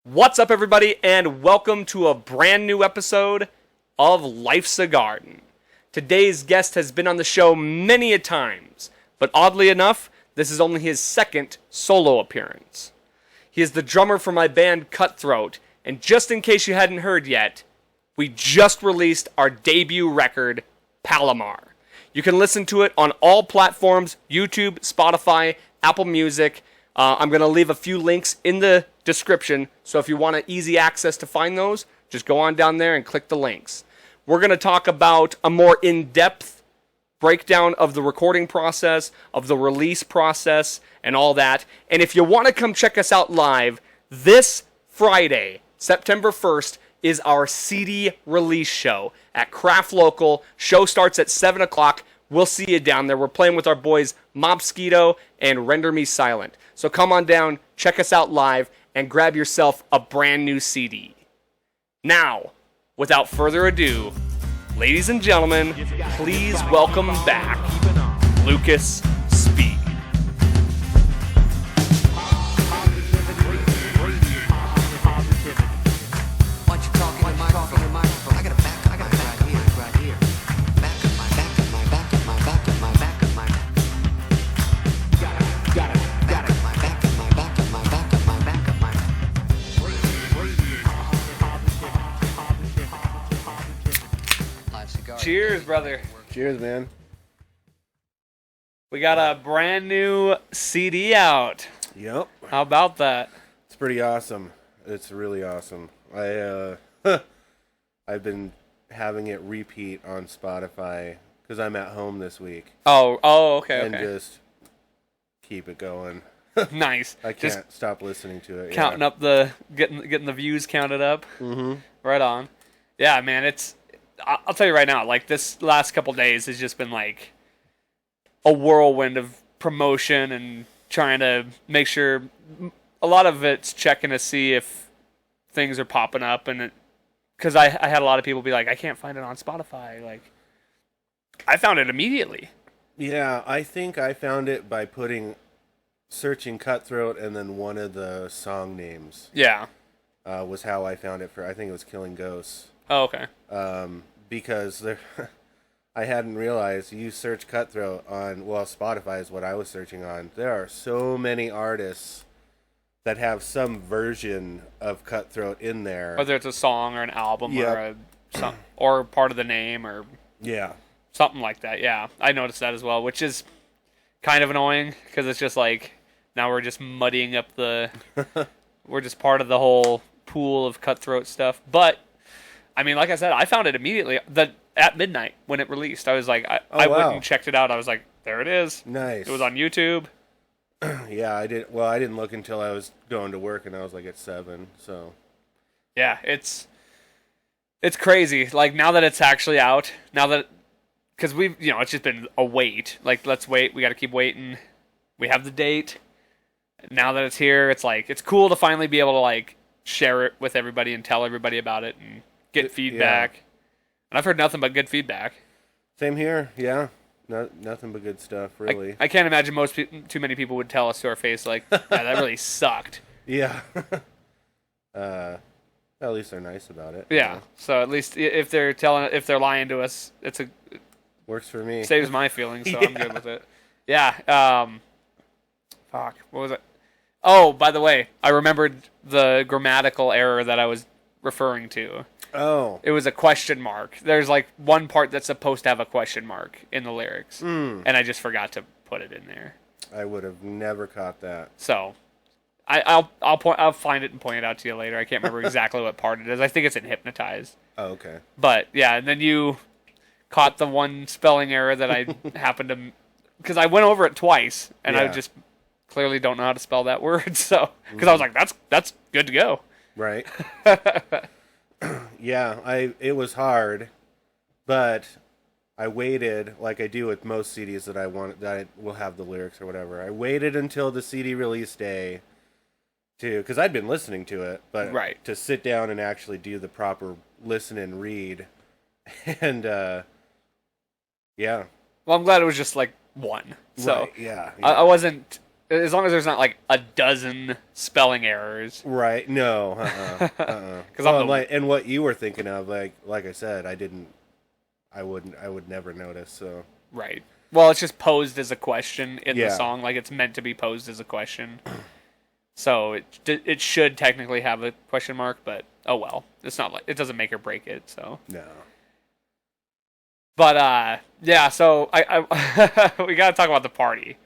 What's up, everybody, and welcome to a brand new episode of Life's a Garden. Today's guest has been on the show many a times, but oddly enough, this is only his second solo appearance. He is the drummer for my band Cutthroat, and just in case you hadn't heard yet, we just released our debut record, Palomar. You can listen to it on all platforms, YouTube, Spotify, Apple Music. I'm going to leave a few links in the description, so if you want easy access to find those, just go on down there and click the links. We're going to talk about a more in-depth breakdown of the recording process, of the release process, and all that. And if you want to come check us out live, this Friday, September 1st, is our CD release show at Craft Local. Show starts at 7 o'clock. We'll see you down there. We're playing with our boys Mobsquito and Render Me Silent. So come on down, check us out live, and grab yourself a brand new CD. Now, without further ado, ladies and gentlemen, please welcome back Lucas Speed. Cheers, brother. Cheers, man. We got a brand new CD out. Yep. How about that? It's pretty awesome. It's really awesome. I've been having it repeat on Spotify because I'm at home this week. Okay. And just keep it going. Nice. I can't stop listening to it. Counting up getting the views counted up. Mm-hmm. Right on. Yeah, man, I'll tell you right now, like, this last couple days has just been like a whirlwind of promotion and trying to make sure. A lot of it's checking to see if things are popping up, and because I had a lot of people be like, I can't find it on Spotify. Like, I found it immediately. Yeah, I think I found it by searching Cutthroat and then one of the song names. Yeah. Was how I found it I think it was Killing Ghosts. Oh, okay. Because I hadn't realized you search Cutthroat on, Spotify is what I was searching on. There are so many artists that have some version of Cutthroat in there. Whether it's a song or an album Yep. or part of the name or something like that. Yeah, I noticed that as well, which is kind of annoying because it's just like now we're just muddying up we're just part of the whole pool of Cutthroat stuff. But I mean, like I said, I found it immediately at midnight when it released. I was like, I went and checked it out. I was like, there it is. Nice. It was on YouTube. Yeah, I did. Well, I didn't look until I was going to work, and I was like at 7. So yeah, it's crazy. Like, now that it's actually out, because we've, it's just been a wait. Like, let's wait. We got to keep waiting. We have the date. Now that it's here, it's like, it's cool to finally be able to, like, share it with everybody and tell everybody about it and get feedback. Yeah. And I've heard nothing but good feedback. Same here, yeah. Nothing but good stuff, really. I can't imagine too many people would tell us to our face, like, yeah, that really sucked. Yeah. At least they're nice about it. Yeah. So at least if they're lying to us, works for me. Saves my feelings, so yeah. I'm good with it. Yeah. Fuck. What was it? Oh, by the way, I remembered the grammatical error that I was referring to. Oh. It was a question mark. There's like one part that's supposed to have a question mark in the lyrics. And I just forgot to put it in there. I would have never caught that. So I'll find it and point it out to you later. I can't remember exactly what part it is. I think it's in Hypnotized. Oh, okay. But yeah, and then you caught the one spelling error that I happened to, because I went over it twice and I just clearly don't know how to spell that word. So because I was like, that's good to go. Right. Yeah, it was hard, but I waited, like I do with most CDs that I will have the lyrics or whatever. I waited until the CD release day because I'd been listening to it, but to sit down and actually do the proper listen and read, and yeah. Well, I'm glad it was just like one. So yeah. I wasn't As long as there's not like a dozen spelling errors. Right? No. Because and what you were thinking of, like I said, I would never notice. So. Right. Well, it's just posed as a question in the Yeah. song, like it's meant to be posed as a question. So it should technically have a question mark, but oh well. It's not like it doesn't make or break it. So No. But yeah. So I we gotta talk about the party.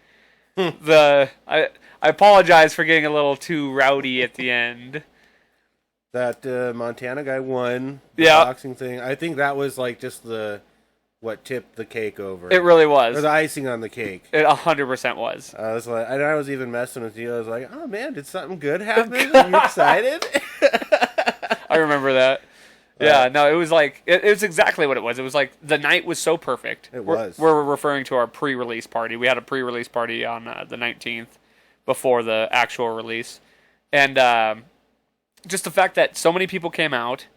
I apologize for getting a little too rowdy at the end. That Montana guy won the Yeah. boxing thing. I think that was like just what tipped the cake over. It really was. Or the icing on the cake. It 100% was. I was like, and I was even messing with you. I was like, oh man, did something good happen? Are you excited? I remember that. Yeah, no, it was like it was exactly what it was. It was like the night was so perfect. Was. We're referring to our pre-release party. We had a pre-release party on the 19th before the actual release, and just the fact that so many people came out,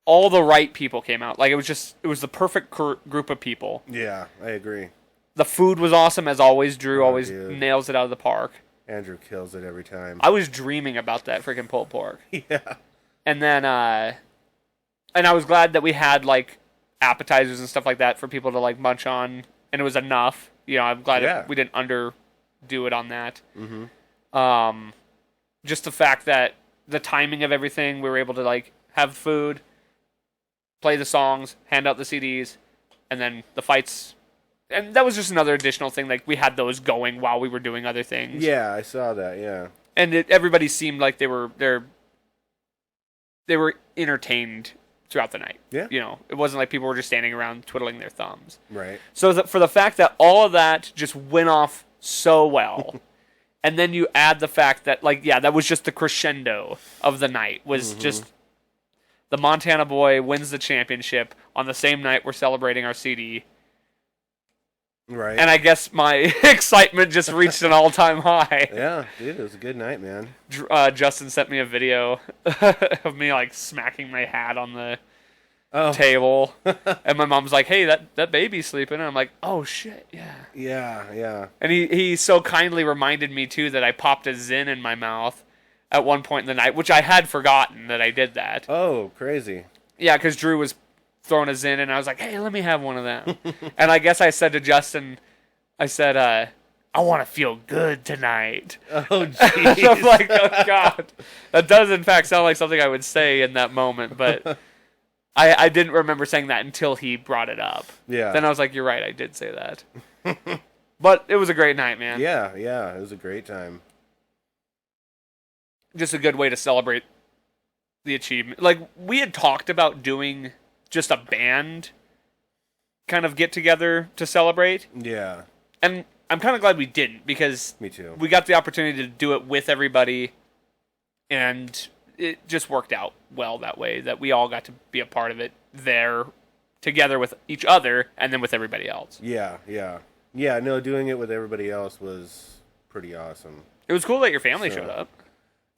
all the right people came out. Like it was the perfect group of people. Yeah, I agree. The food was awesome as always. Drew always dude. nails it out of the park. Andrew kills it every time. I was dreaming about that freaking pulled pork. Yeah. And then, and I was glad that we had like appetizers and stuff like that for people to like munch on, and it was enough. You know, I'm glad we didn't underdo it on that. Mm-hmm. Just the fact that the timing of everything, we were able to like have food, play the songs, hand out the CDs, and then the fights. And that was just another additional thing. Like we had those going while we were doing other things. Yeah, I saw that. Yeah. And everybody seemed like they were entertained throughout the night. Yeah. You know, it wasn't like people were just standing around twiddling their thumbs. Right. So for the fact that all of that just went off so well, and then you add the fact that, like, yeah, that was just the crescendo of the night, was just the Montana boy wins the championship on the same night we're celebrating our CD. Right. And I guess my excitement just reached an all-time high. Yeah, dude, it was a good night, man. Justin sent me a video of me like smacking my hat on the Oh. table, and my mom's like, "Hey, that baby's sleeping," and I'm like, "Oh shit, yeah." Yeah. And he so kindly reminded me too that I popped a Zin in my mouth at one point in the night, which I had forgotten that I did that. Oh, crazy. Yeah, because Drew was throwing a Zin, and I was like, "Hey, let me have one of them." And I guess I said to Justin, I said, "I want to feel good tonight." Oh, And I'm jeez. like, oh god, that does in fact sound like something I would say in that moment, but I didn't remember saying that until he brought it up. Yeah. Then I was like, you're right, I did say that. But it was a great night, man. Yeah, it was a great time. Just a good way to celebrate the achievement. Like, we had talked about doing just a band kind of get together to celebrate, Yeah, and I'm kind of glad we didn't, because me too. we got the opportunity to do it with everybody, and it just worked out well that way, that we all got to be a part of it there together with each other and then with everybody else. Yeah. No, doing it with everybody else was pretty awesome. It was cool that your family showed up.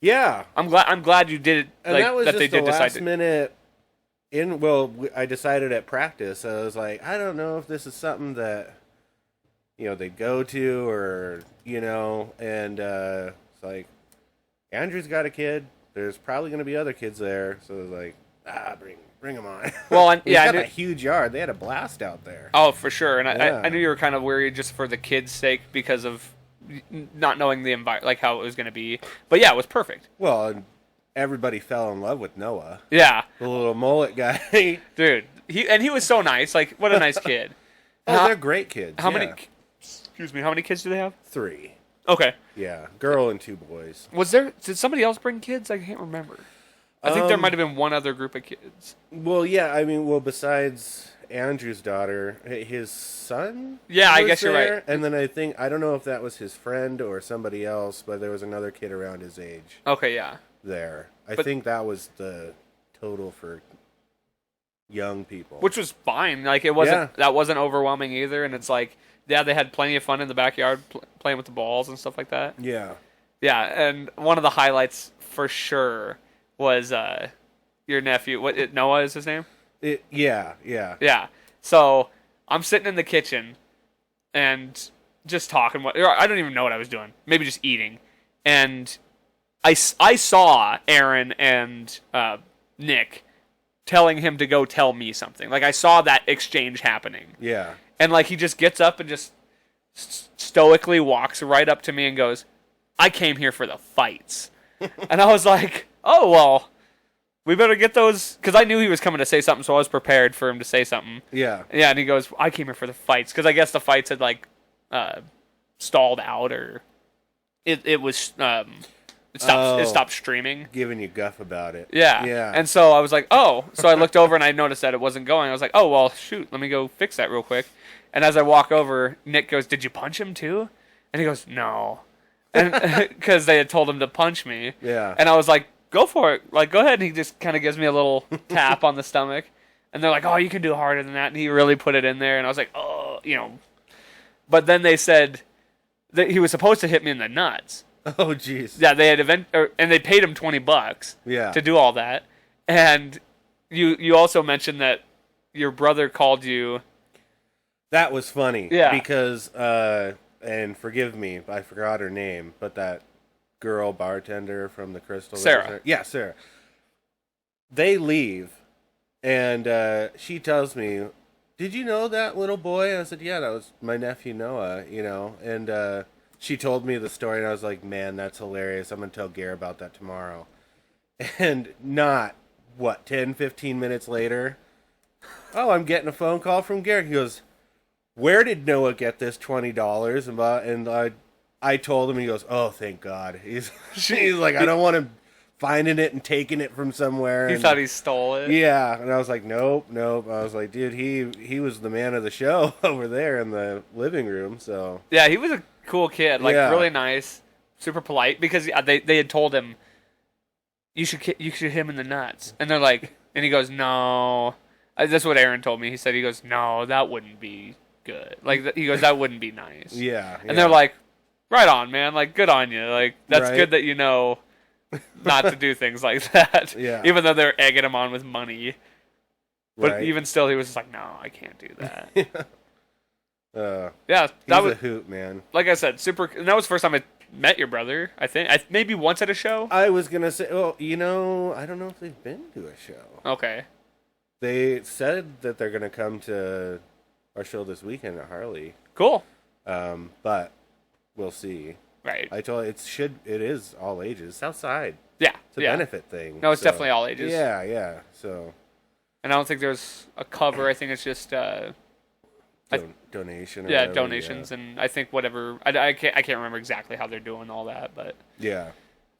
Yeah, I'm glad you did it. and like, that was just they the did decide last to. minute. I decided at practice. I was like, I don't know if this is something that they'd go to, or and it's like, Andrew's got a kid. There's probably going to be other kids there, so it was like, bring them on. Well, and, He's yeah, got a huge yard. They had a blast out there. Oh, for sure. And Yeah. I knew you were kind of worried just for the kids' sake because of not knowing the like how it was going to be. But yeah, it was perfect. Well, and everybody fell in love with Noah, Yeah, the little mullet guy. dude. He was so nice. Like, what a nice kid. Oh, they're great kids. How yeah. many? Excuse me. How many kids do they have? 3. Okay. Yeah, girl and 2 boys. Did somebody else bring kids? I can't remember. I think there might have been one other group of kids. Well, yeah, I mean, besides Andrew's daughter, his son. Yeah, I was guess you're there, right. And then I don't know if that was his friend or somebody else, but there was another kid around his age Okay, yeah. there. I But- think that was the total for young people. Which was fine. Like, that wasn't overwhelming either. And it's like, yeah, they had plenty of fun in the backyard playing with the balls and stuff like that. Yeah. Yeah, and one of the highlights for sure was your nephew. Noah is his name? Yeah. Yeah. So I'm sitting in the kitchen, and just talking. I don't even know what I was doing. Maybe just eating. And I saw Aaron and Nick telling him to go tell me something. Like, I saw that exchange happening. Yeah. And, like, he just gets up and just stoically walks right up to me and goes, I came here for the fights. And I was like, oh, well, we better get those. Because I knew he was coming to say something, so I was prepared for him to say something. Yeah. Yeah, and he goes, I came here for the fights. Because I guess the fights had, like, stalled out, or it was... It stopped streaming. Giving you guff about it. Yeah. Yeah. And so I was like, oh. So I looked over and I noticed that it wasn't going. I was like, oh, well, shoot. Let me go fix that real quick. And as I walk over, Nick goes, did you punch him too? And he goes, no. And because they had told him to punch me. Yeah. And I was like, go for it. Like, go ahead. And he just kind of gives me a little tap on the stomach. And they're like, oh, you can do harder than that. And he really put it in there. And I was like, oh, But then they said that he was supposed to hit me in the nuts. Oh, jeez. Yeah, they had and they paid him $20 to do all that. And you also mentioned that your brother called you. That was funny. Yeah. Because, and forgive me, I forgot her name, but that girl bartender from the Crystal. Sarah. Yeah, Sarah. They leave, and she tells me, did you know that little boy? I said, yeah, that was my nephew Noah, and she told me the story, and I was like, man, that's hilarious. I'm going to tell Gare about that tomorrow. And not, 10, 15 minutes later, oh, I'm getting a phone call from Gare. He goes, where did Noah get this $20? And I told him, he goes, oh, thank God. He's like, I don't want him finding it and taking it from somewhere. He thought he stole it? Yeah. And I was like, nope. I was like, dude, he was the man of the show over there in the living room, so. Yeah, he was a cool kid, really nice, super polite, because they had told him you should hit him in the nuts, and they're like, and he goes, no, that's what Aaron told me. He goes, no, that wouldn't be good. Like, he goes, that wouldn't be nice. Yeah. And they're like, right on, man. Like, good on you. Like, that's good that you know not to do things like that. Yeah. Even though they're egging him on with money, but right. even still, he was just like, no, I can't do that. Yeah, that was a hoot, man. Like I said, super. And that was the first time I met your brother. I think maybe once at a show. I was gonna say, well, I don't know if they've been to a show. Okay. They said that they're gonna come to our show this weekend at Harley. Cool. But we'll see. Right. I told it is all ages. Southside. Yeah. It's a benefit thing. No, it's definitely all ages. Yeah. So. And I don't think there's a cover. I think it's just donation. Or yeah, whatever, donations, and I think whatever. I can't remember exactly how they're doing all that, but yeah,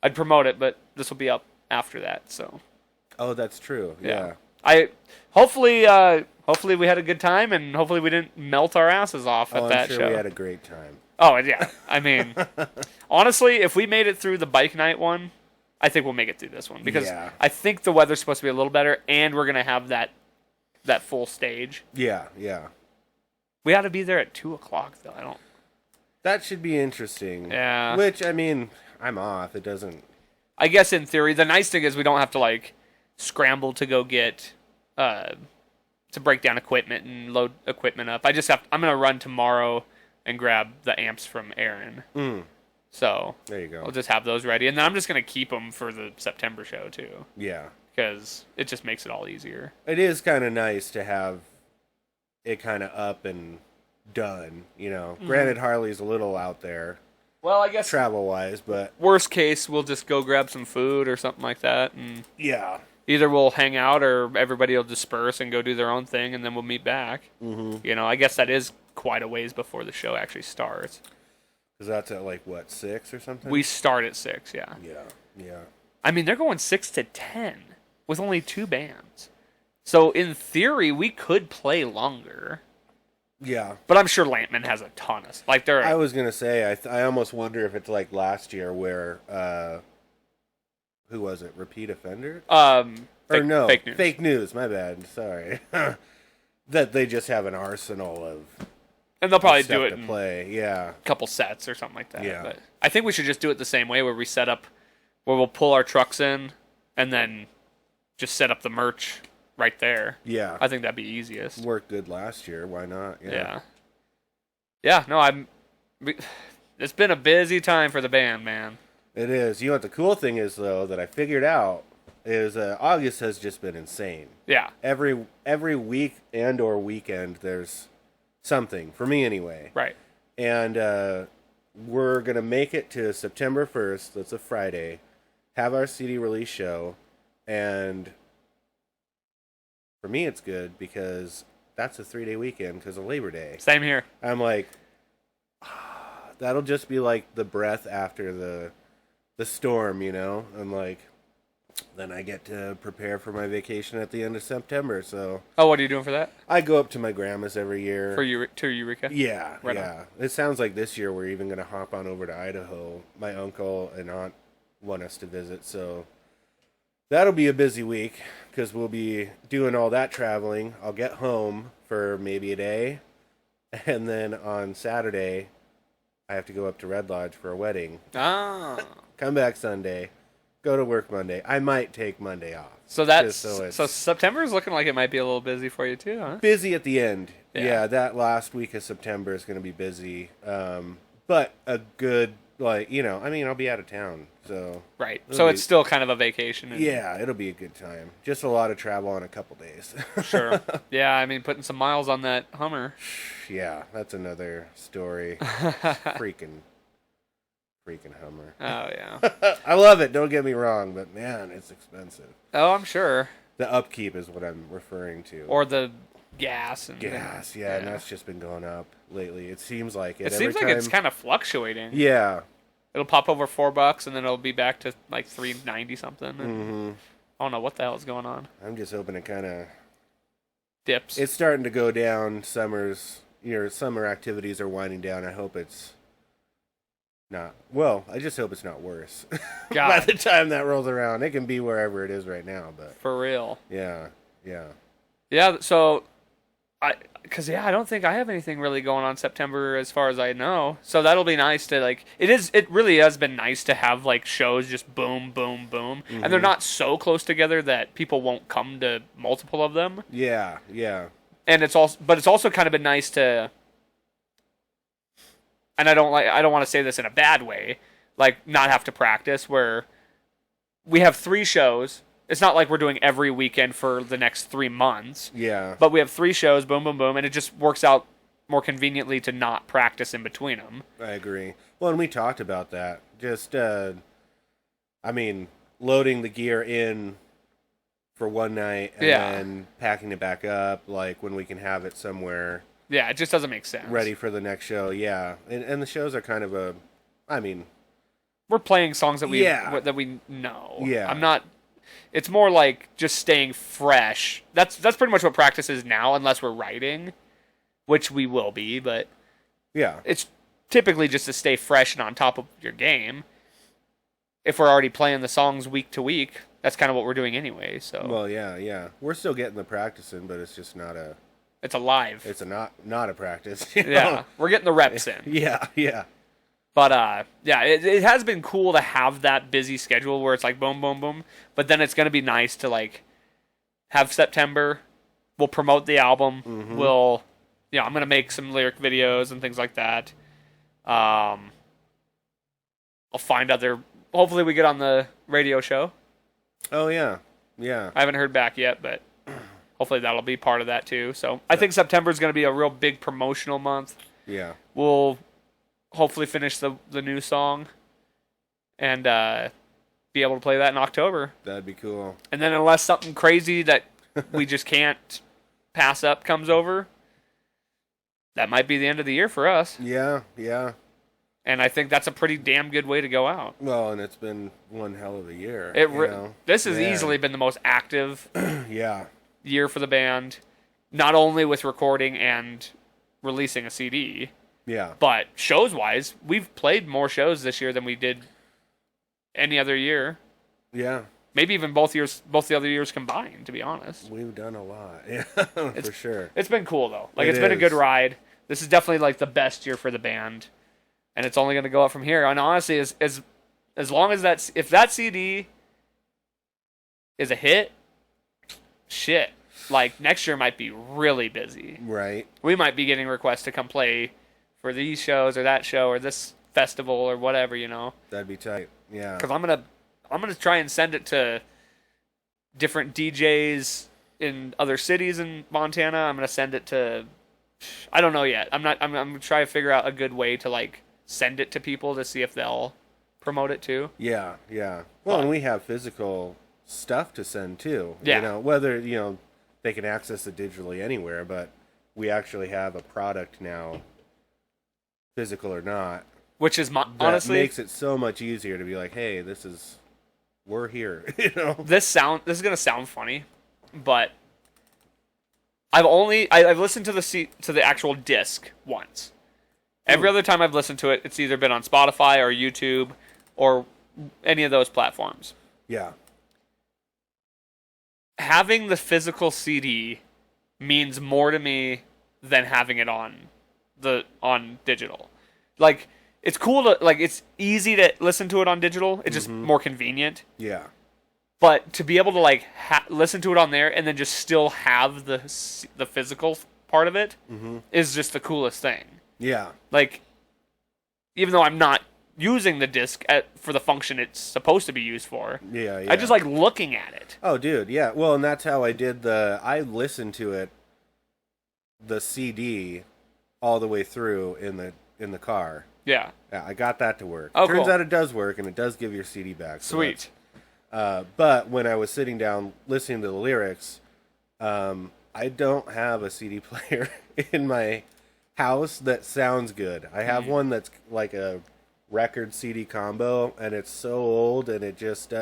I'd promote it. But this will be up after that, so. Oh, that's true. Yeah. Hopefully we had a good time, and hopefully we didn't melt our asses off at that I'm sure show. we had a great time. Oh yeah, I mean, honestly, if we made it through the bike night one, I think we'll make it through this one because I think the weather's supposed to be a little better, and we're gonna have that full stage. Yeah. We ought to be there at 2:00 though. That should be interesting. Yeah. Which, I mean, I'm off. It doesn't. I guess in theory, the nice thing is we don't have to scramble to go get to break down equipment and load equipment up. I'm gonna run tomorrow and grab the amps from Aaron. So there you go. I'll just have those ready, and then I'm just gonna keep them for the September show too. Yeah. Because it just makes it all easier. It is kind of nice to have it kind of up and done, Granted, Harley's a little out there. Well, I guess travel-wise, but worst case, we'll just go grab some food or something like that, and yeah, either we'll hang out or everybody will disperse and go do their own thing, and then we'll meet back. Mm-hmm. I guess that is quite a ways before the show actually starts. Because that's at 6 or something. We start at 6, yeah. Yeah. I mean, they're going 6 to 10 with only 2 bands. So, in theory, we could play longer. Yeah. But I'm sure Lampman has a ton of... I was going to say, I almost wonder if it's like last year where... who was it? Repeat Offender? Fake news, my bad. Sorry. That they just have an arsenal of... And they'll probably stuff do it to in play. Yeah. a couple sets or something like that. Yeah. But I think we should just do it the same way where we set up... Where we'll pull our trucks in and then just set up the merch right there. Yeah. I think that'd be easiest. Worked good last year. Why not? Yeah, no, It's been a busy time for the band, man. It is. You know what the cool thing is, though, that I figured out is August has just been insane. Yeah. Every week and or weekend, there's something, for me anyway. Right. And we're going to make it to September 1st, that's a Friday, have our CD release show, and for me it's good because that's a 3-day weekend because of Labor Day. Same here. I'm like, that'll just be like the breath after the storm, you know? I'm like, then I get to prepare for my vacation at the end of September, so... Oh, what are you doing for that? I go up to my grandma's every year. To Eureka? Yeah, Right yeah. on. It sounds like this year we're even going to hop on over to Idaho. My uncle and aunt want us to visit, so that'll be a busy week because we'll be doing all that traveling. I'll get home for maybe a day, and then on Saturday, I have to go up to Red Lodge for a wedding. Ah. Come back Sunday, go to work Monday. I might take Monday off. So that's so September is looking like it might be a little busy for you too, huh? busy at the end. Yeah. Yeah, that last week of September is going to be busy. But a good, like, you know, I mean, I'll be out of town, so... Right. It'll So be- it's still kind of a vacation. Yeah, it'll be a good time. Just a lot of travel in a couple days. Sure. Yeah, I mean, putting some miles on that Hummer. Yeah, that's another story. Freaking Hummer. Oh, yeah. I love it, don't get me wrong, but man, it's expensive. Oh, I'm sure. The upkeep is what I'm referring to. Or the gas. And gas, yeah, and that's just been going up lately. It seems like it. It every seems like time... it's kind of fluctuating. Yeah. It'll pop over $4 and then it'll be back to like $3.90 something. And Mm-hmm. I don't know what the hell is going on. I'm just hoping it kind of... Dips. It's starting to go down. Summer activities are winding down. I hope it's not... Well, I just hope it's not worse. By God. the time that rolls around, it can be wherever it is right now, but... For real. Yeah. Yeah, so... I don't think I have anything really going on September as far as I know. So that'll be nice to, like... It really has been nice to have, like, shows just boom, boom, boom. Mm-hmm. And they're not so close together that people won't come to multiple of them. Yeah. And it's also kind of been nice to... And I don't want to say this in a bad way, like not have to practice, where we have 3 shows. It's not like we're doing every weekend for the next 3 months. Yeah. But we have 3 shows, boom, boom, boom, and it just works out more conveniently to not practice in between them. I agree. Well, and we talked about that. Just, loading the gear in for one night and then packing it back up, like when we can have it somewhere... Yeah, it just doesn't make sense. ready for the next show, yeah. And the shows are kind of we're playing songs that we know. Yeah. I'm not. It's more like just staying fresh. That's pretty much what practice is now, unless we're writing, which we will be. But yeah. it's typically just to stay fresh and on top of your game. If we're already playing the songs week to week, that's kind of what we're doing anyway. So Well, yeah. We're still getting the practice in, but it's just not a... it's alive. It's not a practice. You know? Yeah, we're getting the reps in. Yeah. But, it has been cool to have that busy schedule where it's like boom, boom, boom. But then it's going to be nice to, like, have September. We'll promote the album. Mm-hmm. I'm going to make some lyric videos and things like that. I'll find other... Hopefully we get on the radio show. Oh, yeah. I haven't heard back yet, but hopefully that'll be part of that, too. So I think September is going to be a real big promotional month. Yeah. We'll hopefully finish the new song and be able to play that in October. That'd be cool. And then unless something crazy that we just can't pass up comes over, that might be the end of the year for us. Yeah. And I think that's a pretty damn good way to go out. Well, and it's been one hell of a year. This has Man. easily been the most active Yeah. year for the band, not only with recording and releasing a CD, Yeah. but shows-wise, we've played more shows this year than we did any other year. Yeah. Maybe even both the other years combined, to be honest. We've done a lot. Yeah, for sure. It's been cool, though. Like, It it's been a is. good ride. This is definitely, like, the best year for the band. And it's only going to go up from here. And honestly, as long as if that CD is a hit, shit. Like, next year might be really busy. Right. We might be getting requests to come play for these shows or that show or this festival or whatever, you know. That'd be tight. Yeah. Because I'm gonna try and send it to different DJs in other cities in Montana. I'm gonna send it to, I don't know yet. I'm gonna try to figure out a good way to like send it to people to see if they'll promote it too. Yeah, yeah. Well, and we have physical stuff to send too. Yeah. You know, whether, you know, they can access it digitally anywhere, but we actually have a product now, physical or not. Which is That honestly makes it so much easier to be like, hey, we're here. You know. This is gonna sound funny, but I've listened to the actual disc once. Every other time I've listened to it, it's either been on Spotify or YouTube or any of those platforms. Yeah. Having the physical CD means more to me than having it on digital. Like, it's cool to, like, it's easy to listen to it on digital. It's just more convenient. Yeah. But to be able to like listen to it on there and then just still have the physical part of it is just the coolest thing. Yeah. Like, even though I'm not using the disc for the function it's supposed to be used for, Yeah, yeah. I just like looking at it. Oh, dude, yeah. Well, and that's how I did I listened to it, the CD, all the way through in the car. Yeah. Yeah, I got that to work. Oh, Turns cool. out it does work, and it does give your CD back. So Sweet. but when I was sitting down listening to the lyrics, I don't have a CD player in my house that sounds good. I have one that's like a record CD combo, and it's so old, and it just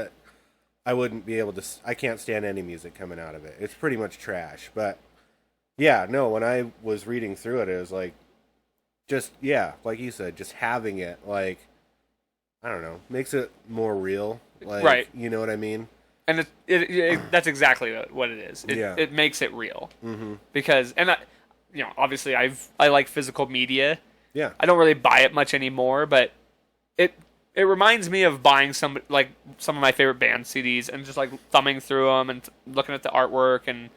I wouldn't be able to. I can't stand any music coming out of it. It's pretty much trash. But yeah, no. When I was reading through it, it was like, just like you said, just having it, like, I don't know, makes it more real. Like, right. You know what I mean? And that's exactly what it is. It makes it real. Because, and obviously I like physical media. Yeah. I don't really buy it much anymore, but it reminds me of buying some of my favorite band CDs and just like thumbing through them and looking at the artwork and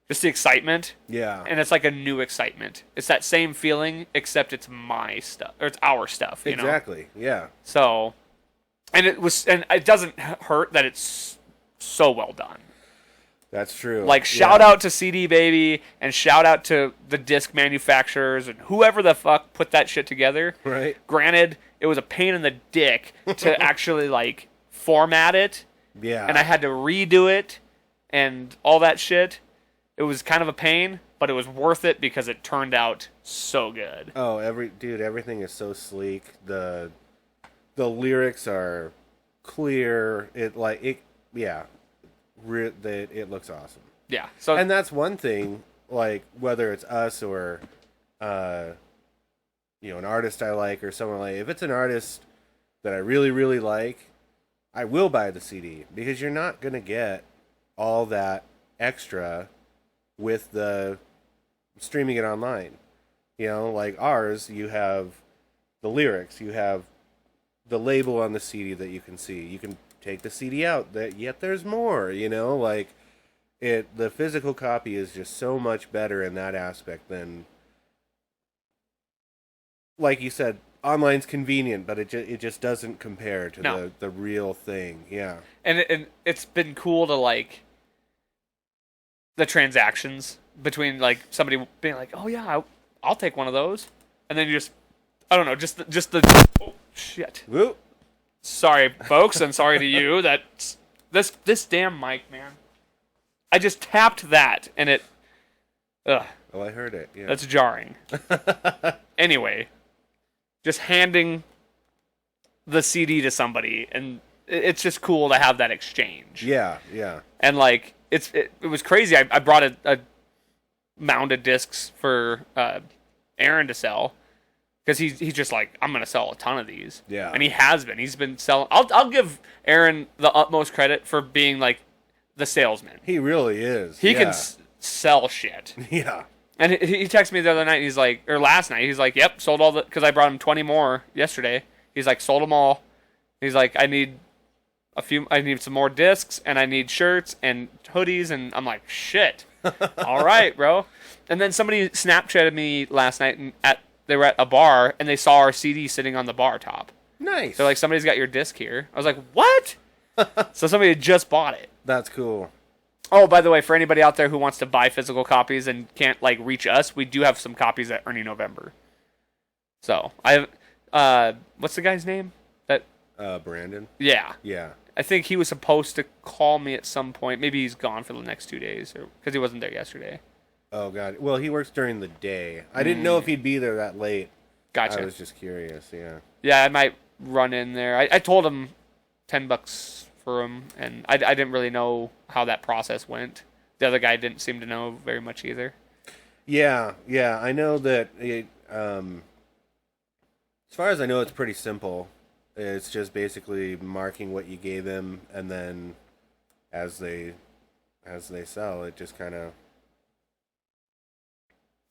just the excitement. Yeah. And it's like a new excitement. It's that same feeling, except it's my stuff, or it's our stuff, you know? Exactly. Yeah. So, and it doesn't hurt that it's so well done. That's true. Like, shout out to CD Baby, and shout out to the disc manufacturers, and whoever the fuck put that shit together. Right. Granted, it was a pain in the dick to actually, like, format it. Yeah. And I had to redo it, and all that shit. It was kind of a pain, but it was worth it because it turned out so good. Oh, everything is so sleek. The lyrics are clear. It looks awesome. Yeah. So, and that's one thing, like, whether it's us or an artist I like or someone like, if it's an artist that I really, really like, I will buy the CD, because you're not going to get all that extra with the streaming it online. You know, like ours, you have the lyrics, you have the label on the CD that you can see. You can take the CD out, yet there's more, you know, like the physical copy is just so much better in that aspect than, like you said, online's convenient, but it just doesn't compare to the real thing. Yeah. And it's been cool to, like, the transactions between, like, somebody being like, oh yeah, I'll take one of those, and then you just, I don't know, just the oh shit. Woo. Sorry, folks, and sorry to you. That this damn mic, man. I just tapped that, and it. Ugh. Oh, I heard it. Yeah. That's jarring. Anyway, just handing the CD to somebody, and it's just cool to have that exchange. Yeah, yeah. And, like, it was crazy. I brought a mounted discs for Aaron to sell, because he's just like, I'm gonna sell a ton of these. Yeah. And he has been. He's been selling. I'll give Aaron the utmost credit for being, like, the salesman. He really is. He can sell shit. Yeah. And he texted me the other night. He's like, or last night. He's like, yep, sold all the, because I brought him 20 more yesterday. He's like, sold them all. He's like, I need some more discs, and I need shirts and hoodies, and I'm like, shit. All right, bro. And then somebody Snapchatted me last night they were at a bar and they saw our CD sitting on the bar top. Nice. They're like, somebody's got your disc here. I was like, what? So somebody had just bought it. That's cool. Oh, by the way, for anybody out there who wants to buy physical copies and can't like reach us, we do have some copies at Ernie November. So I have, what's the guy's name? Brandon. Yeah. Yeah. I think he was supposed to call me at some point. Maybe he's gone for the next 2 days, or because he wasn't there yesterday. Oh God. Well, he works during the day. I didn't know if he'd be there that late. Gotcha. I was just curious. Yeah. Yeah, I might run in there. I told him $10 for him, and I didn't really know how that process went. The other guy didn't seem to know very much either. Yeah. Yeah. I know that it. As far as I know, it's pretty simple. It's just basically marking what you gave him, and then as they sell, it just kind of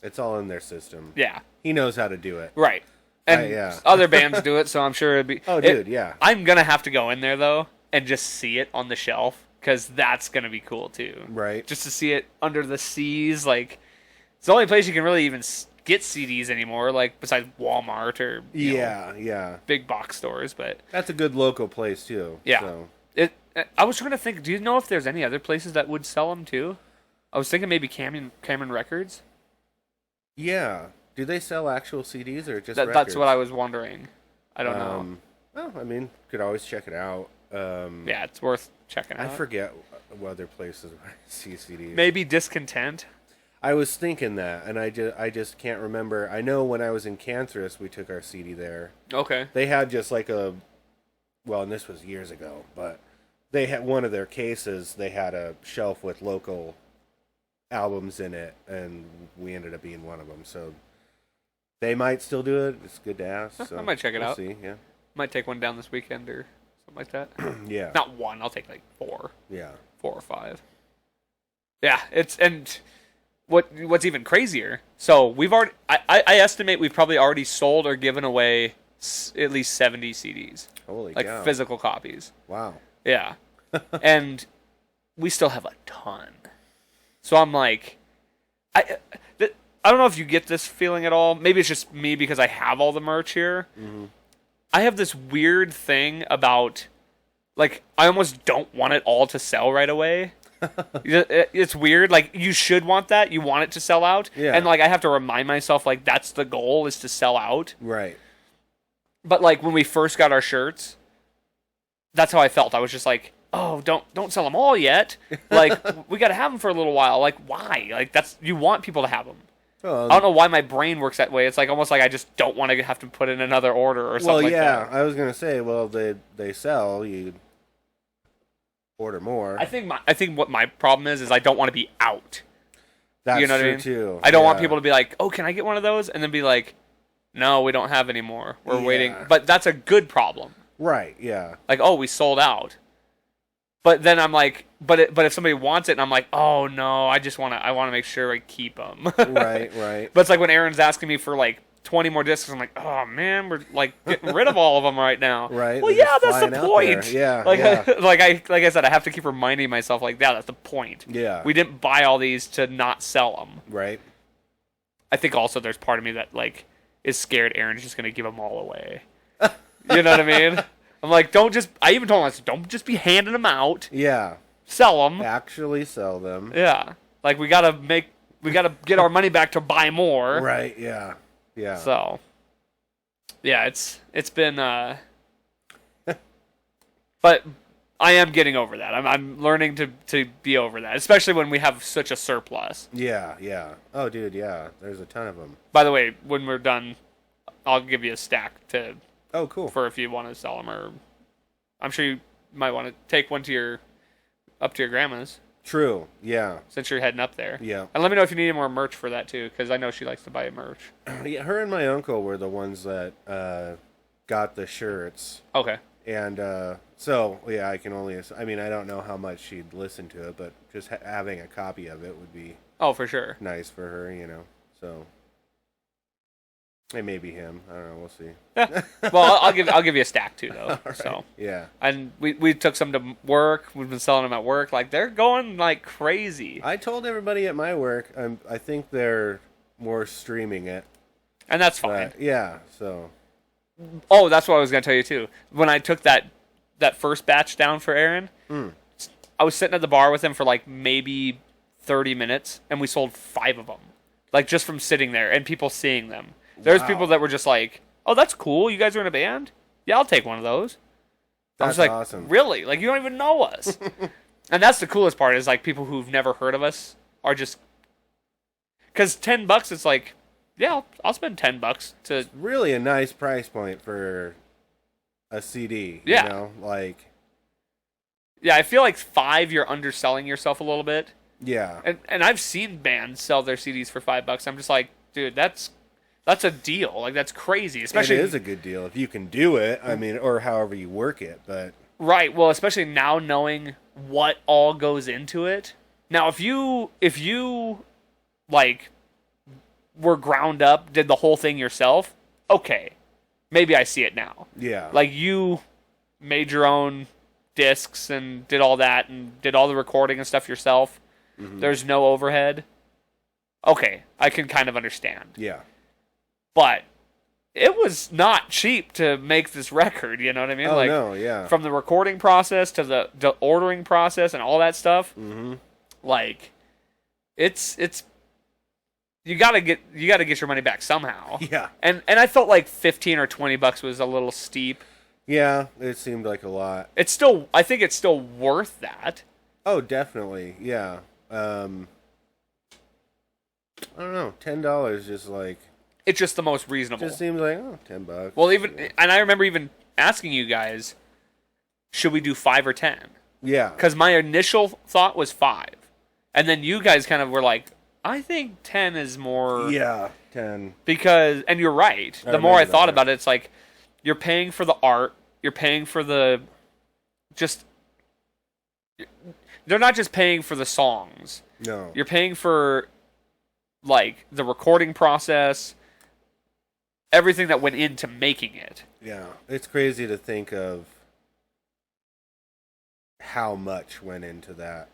it's all in their system. Yeah, he knows how to do it. right. And yeah. other bands do it, so I'm sure it'd be. Oh, dude, yeah. I'm gonna have to go in there though and just see it on the shelf because that's gonna be cool too. Right. Just to see it under the seas, like it's the only place you can really even get CDs anymore, like besides Walmart or you know, big box stores. But that's a good local place too. Yeah. So. I was trying to think. Do you know if there's any other places that would sell them too? I was thinking maybe Cameron Records. Yeah. Do they sell actual CDs or just records? That's what I was wondering. I don't know. Well, I mean, could always check it out. Yeah, it's worth checking out. I forget what other places where I see CDs. Maybe Discontent. I was thinking that, and I just can't remember. I know when I was in Cutthroats, we took our CD there. Okay. They had just like and this was years ago, but they had one of their cases. They had a shelf with local albums in it, and we ended up being one of them. So they might still do it. It's good to ask. So I might check it out. See, yeah. Might take one down this weekend or something like that. Yeah. Not one. I'll take like 4. Yeah. 4 or 5. Yeah, and what's even crazier? So we've already. I estimate we've probably already sold or given away at least 70 CDs. Holy like cow. physical copies. Wow. Yeah. And we still have a ton. So I'm like, I don't know if you get this feeling at all. Maybe it's just me because I have all the merch here. Mm-hmm. I have this weird thing about, like, I almost don't want it all to sell right away. It's weird. Like, you should want that. You want it to sell out. Yeah. And, like, I have to remind myself, like, that's the goal is to sell out. Right. But, like, when we first got our shirts, that's how I felt. I was just like, oh, don't sell them all yet. Like, we got to have them for a little while. Like, why? Like, you want people to have them. Well, I don't know why my brain works that way. It's like almost like I just don't want to have to put in another order or something like that. I was gonna say, well, they sell, you order more. I think what my problem is I don't want to be out. That's you know true what I mean? too. I don't want people to be like, oh, can I get one of those? And then be like, no, we don't have any more. We're waiting. But that's a good problem. Right. Yeah. Like, oh, we sold out. But then I'm like, but if somebody wants it, and I'm like, oh no, I want to make sure I keep them. Right. But it's like when Aaron's asking me for like 20 more discs, I'm like, oh man, we're like getting rid of all of them right now. Right. Well, yeah, that's the point. Yeah. Like, yeah. like I said, I have to keep reminding myself like that's the point. Yeah. We didn't buy all these to not sell them. Right. I think also there's part of me that like is scared Aaron's just gonna give them all away. You know what I mean? I'm like, I even told him, I said, don't just be handing them out. Yeah. Sell them. Actually sell them. Yeah. Like, we gotta get our money back to buy more. Right, yeah. Yeah. So, yeah, it's been, but I am getting over that. I'm learning to be over that, especially when we have such a surplus. Yeah, yeah. Oh, dude, yeah. There's a ton of them. By the way, when we're done, I'll give you a stack Oh, cool. for if you want to sell them, or I'm sure you might want to take one up to your grandma's. True. Yeah. Since you're heading up there. Yeah. And let me know if you need any more merch for that too, because I know she likes to buy merch. Yeah, her and my uncle were the ones that got the shirts. Okay. And so, yeah, I mean, I don't know how much she'd listen to it, but just having a copy of it would be for sure nice for her, you know. So it may be him. I don't know. We'll see. Yeah. Well, I'll give you a stack too, though. Right. So yeah. And we took some to work. We've been selling them at work. Like they're going like crazy. I told everybody at my work. I think they're more streaming it. And that's fine. But, yeah, so. Oh, that's what I was going to tell you, too. When I took that first batch down for Aaron, I was sitting at the bar with him for like maybe 30 minutes, and we sold 5 of them. Like, just from sitting there and people seeing them. There's people that were just like, oh, that's cool. You guys are in a band? Yeah, I'll take one of those. I was like, awesome. Really? Like, you don't even know us. And that's the coolest part is, like, people who've never heard of us are just... Because $10, it's like, yeah, I'll spend $10 to... Really a nice price point for a CD, Yeah. you know? Like... Yeah, I feel like 5, you're underselling yourself a little bit. Yeah. And I've seen bands sell their CDs for $5. I'm just like, dude, that's a deal. Like, that's crazy. Especially, it is a good deal if you can do it. I mean, or however you work it, but... Right, well, especially now knowing what all goes into it. Now, if you like, were ground up, did the whole thing yourself, okay. Maybe I see it now. Yeah. Like, you made your own discs and did all that and did all the recording and stuff yourself. Mm-hmm. There's no overhead. Okay, I can kind of understand. Yeah. But it was not cheap to make this record, you know what I mean? Oh, like, no, yeah. From the recording process to the ordering process and all that stuff. Mm-hmm. Like, it's you gotta get your money back somehow. Yeah. And I felt like $15 or $20 was a little steep. Yeah, it seemed like a lot. I think it's still worth that. Oh, definitely. Yeah. I don't know. $10 just like... It's just the most reasonable. Just seems like, oh, $10. Well, and I remember even asking you guys, should we do 5 or 10? Yeah. Because my initial thought was 5. And then you guys kind of were like, I think 10 is more... Yeah, 10. Because, and you're right. The more I thought about it, it's like, you're paying for the art, you're paying for the... Just... They're not just paying for the songs. No. You're paying for, like, the recording process, everything that went into making it. Yeah. It's crazy to think of how much went into that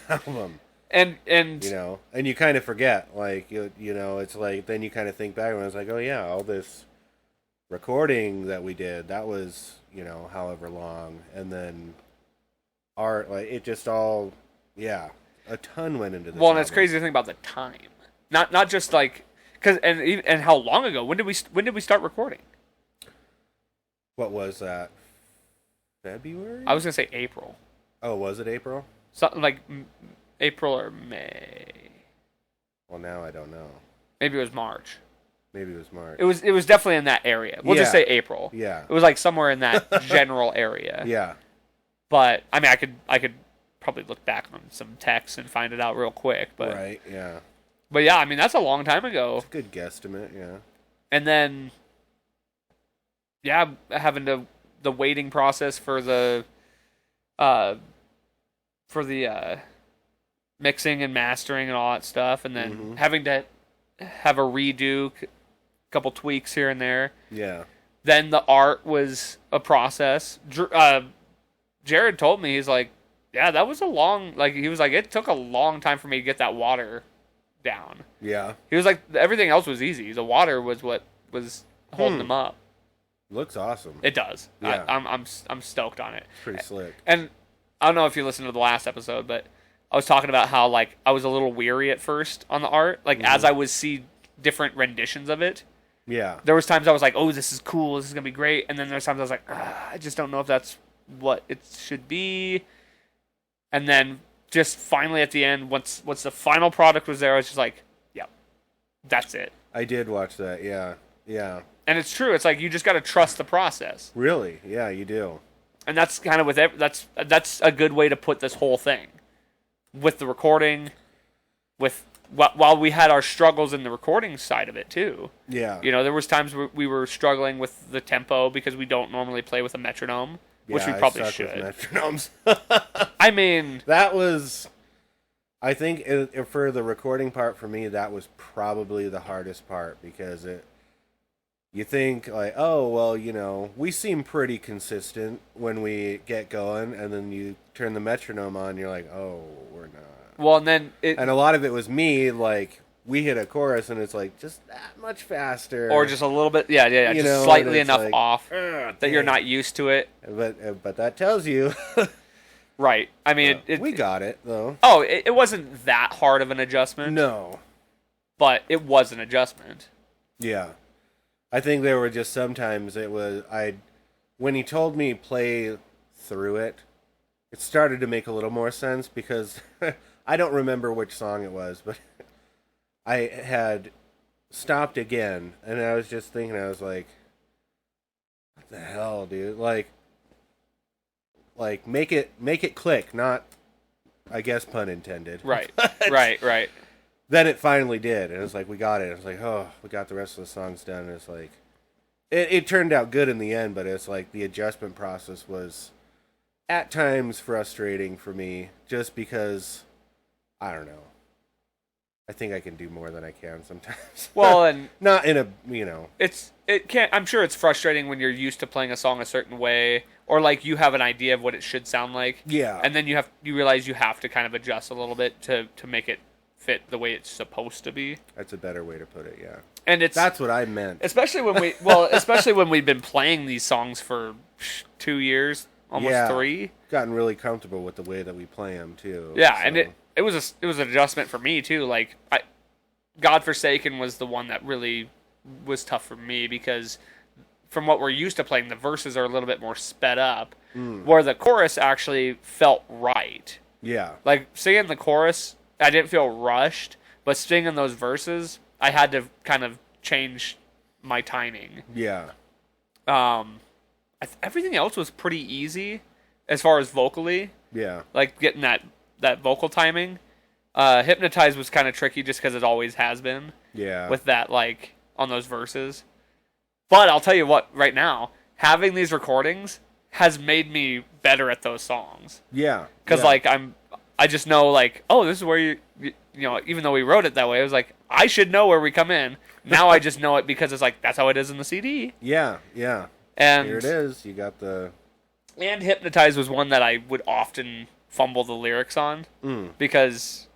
album. And you know, and you kind of forget, like, you know, it's like, then you kind of think back and it's like, oh yeah, all this recording that we did, that was, you know, however long, and then art, like, it just all, yeah, a ton went into this. Well, and it's album. crazy to think about the time, not just like, cause and how long ago? When did we start recording? What was that? February? I was gonna say April. Oh, was it April? Something like April or May. Well, now I don't know. Maybe it was March. Maybe it was March. It was definitely in that area. We'll just say April. Yeah. It was like somewhere in that general area. Yeah. But I mean, I could probably look back on some texts and find it out real quick. But right. Yeah. But yeah, I mean that's a long time ago. It's a good guesstimate. Yeah. And then, yeah, having the waiting process for the mixing and mastering and all that stuff, and then having to have a redo, a couple tweaks here and there. Yeah. Then the art was a process. Jared told me, he's like, yeah, that was he was like, it took a long time for me to get that water down. Yeah. He was like, everything else was easy. The water was what was holding them up. Looks awesome. It does. Yeah. I'm stoked on it. It's pretty slick. And I don't know if you listened to the last episode, but I was talking about how, like, I was a little weary at first on the art. Like, as I would see different renditions of it. Yeah. There was times I was like, oh, this is cool. This is going to be great. And then there's times I was like, I just don't know if that's what it should be. And then just finally at the end, once the final product was there, I was just like, yep, that's it. I did watch that. Yeah. Yeah. And it's true. It's like, you just got to trust the process. Really? Yeah, you do. And that's kind of that's a good way to put this whole thing. With the recording, while we had our struggles in the recording side of it too. Yeah. You know, there was times where we were struggling with the tempo because we don't normally play with a metronome, which we probably should. With metronomes. I mean, that was, I think, for the recording part for me, that was probably the hardest part because you think, like, oh, well, you know, we seem pretty consistent when we get going, and then you turn the metronome on, and you're like, oh, we're not. Well, and then and a lot of it was me, like, we hit a chorus and it's like just that much faster, or just a little bit, yeah, You just know, slightly and it's enough like, off "Ugh, that you're dang." not used to it. But that tells you. Right. I mean, We got it though. Oh, it wasn't that hard of an adjustment. No. But it was an adjustment. Yeah. I think there were just sometimes when he told me play through it, it started to make a little more sense because I don't remember which song it was, but I had stopped again and I was just thinking, I was like, what the hell, dude? Like make it click, not, I guess, pun intended. Right. But Right. then it finally did, and it was like, we got it. It was like, oh, we got the rest of the songs done. And it's like, it turned out good in the end, but it's like the adjustment process was at times frustrating for me, just because, I don't know. I think I can do more than I can sometimes. Well, and not in a, I'm sure it's frustrating when you're used to playing a song a certain way, or like you have an idea of what it should sound like. Yeah. And then you realize you have to kind of adjust a little bit to make it fit the way it's supposed to be. That's a better way to put it, yeah. And that's what I meant. Especially when we've been playing these songs for 2 years, almost 3. Gotten really comfortable with the way that we play them too. Yeah, so. and it was an adjustment for me too. Like Godforsaken was the one that really was tough for me because from what we're used to playing, the verses are a little bit more sped up, where the chorus actually felt right. Yeah. Like singing the chorus, I didn't feel rushed, but singing those verses, I had to kind of change my timing. Yeah. Everything else was pretty easy as far as vocally. Yeah. Like getting that vocal timing. Hypnotize was kind of tricky just because it always has been. Yeah. With that, like, on those verses. But I'll tell you what, right now, having these recordings has made me better at those songs. Yeah. Because, like, I just know, like, oh, this is where you know, even though we wrote it that way, it was like, I should know where we come in. Now I just know it because it's like, that's how it is in the CD. Yeah, yeah. And here it is. You got the... And Hypnotize was one that I would often fumble the lyrics on. Because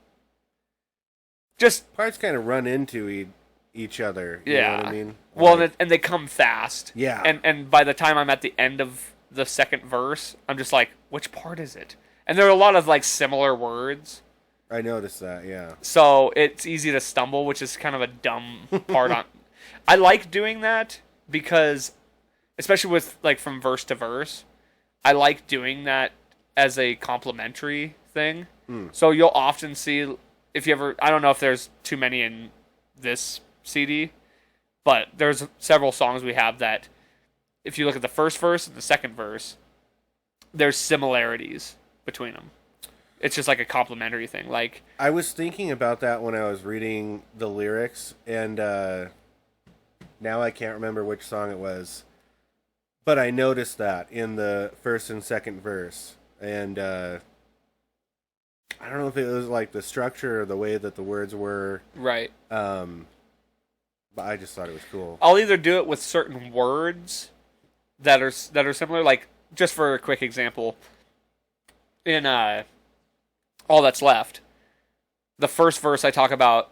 just... Parts kind of run into each other. You know what I mean? Well, and they come fast. Yeah. And by the time I'm at the end of the second verse, I'm just like, which part is it? And there are a lot of, like, similar words. I noticed that, yeah. So it's easy to stumble, which is kind of a dumb part on... I like doing that because, especially with, like, from verse to verse, I like doing that as a complimentary thing. So you'll often see, if you ever... I don't know if there's too many in this CD, but there's several songs we have that, if you look at the first verse and the second verse, there's similarities between them. It's just like a complimentary thing. Like, I was thinking about that when I was reading the lyrics, and now I can't remember which song it was, but I noticed that in the first and second verse, and I don't know if it was like the structure or the way that the words were. Right. But I just thought it was cool. I'll either do it with certain words that are similar. Like, just for a quick example, in All That's Left, the first verse I talk about,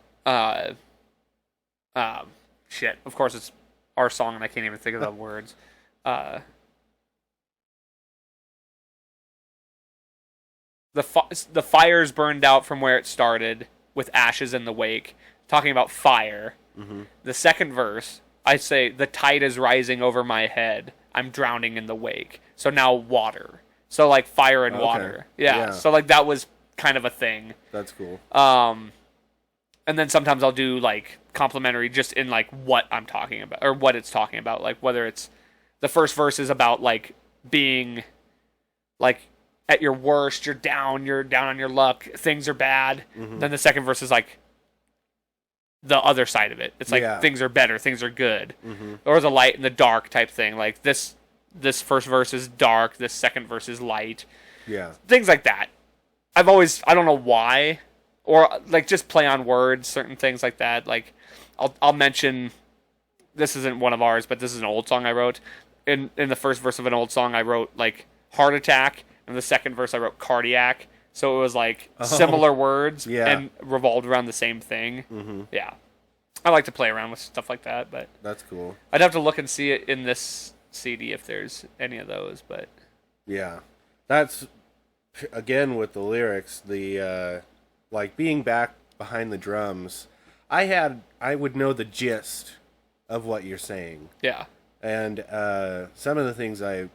shit, of course it's our song and I can't even think of the words. The fire's burned out from where it started, with ashes in the wake, talking about fire. The second verse, I say, the tide is rising over my head, I'm drowning in the wake. So now water. So, like, fire and water. Yeah, so, like, that was kind of a thing. That's cool. And then sometimes I'll do, like, complimentary just in, like, what I'm talking about, or what it's talking about. Like, whether it's the first verse is about, like, being, like, at your worst, you're down on your luck, things are bad. Then the second verse is, like, the other side of it. It's like, things are better, things are good. Or the light and the dark type thing. Like, this first verse is dark, this second verse is light. Yeah. Things like that. I don't know why, or like just play on words, certain things like that. Like, I'll mention, this isn't one of ours, but this is an old song I wrote. In the first verse of an old song, I wrote like heart attack, and the second verse I wrote cardiac. So it was like similar words Yeah. and revolved around the same thing. Mm-hmm. Yeah. I like to play around with stuff like that, but That's cool. I'd have to look and see it in this CD if there's any of those, but Yeah. That's, again, with the lyrics, the, like, being back behind the drums, I would know the gist of what you're saying. yeah. And some of the things I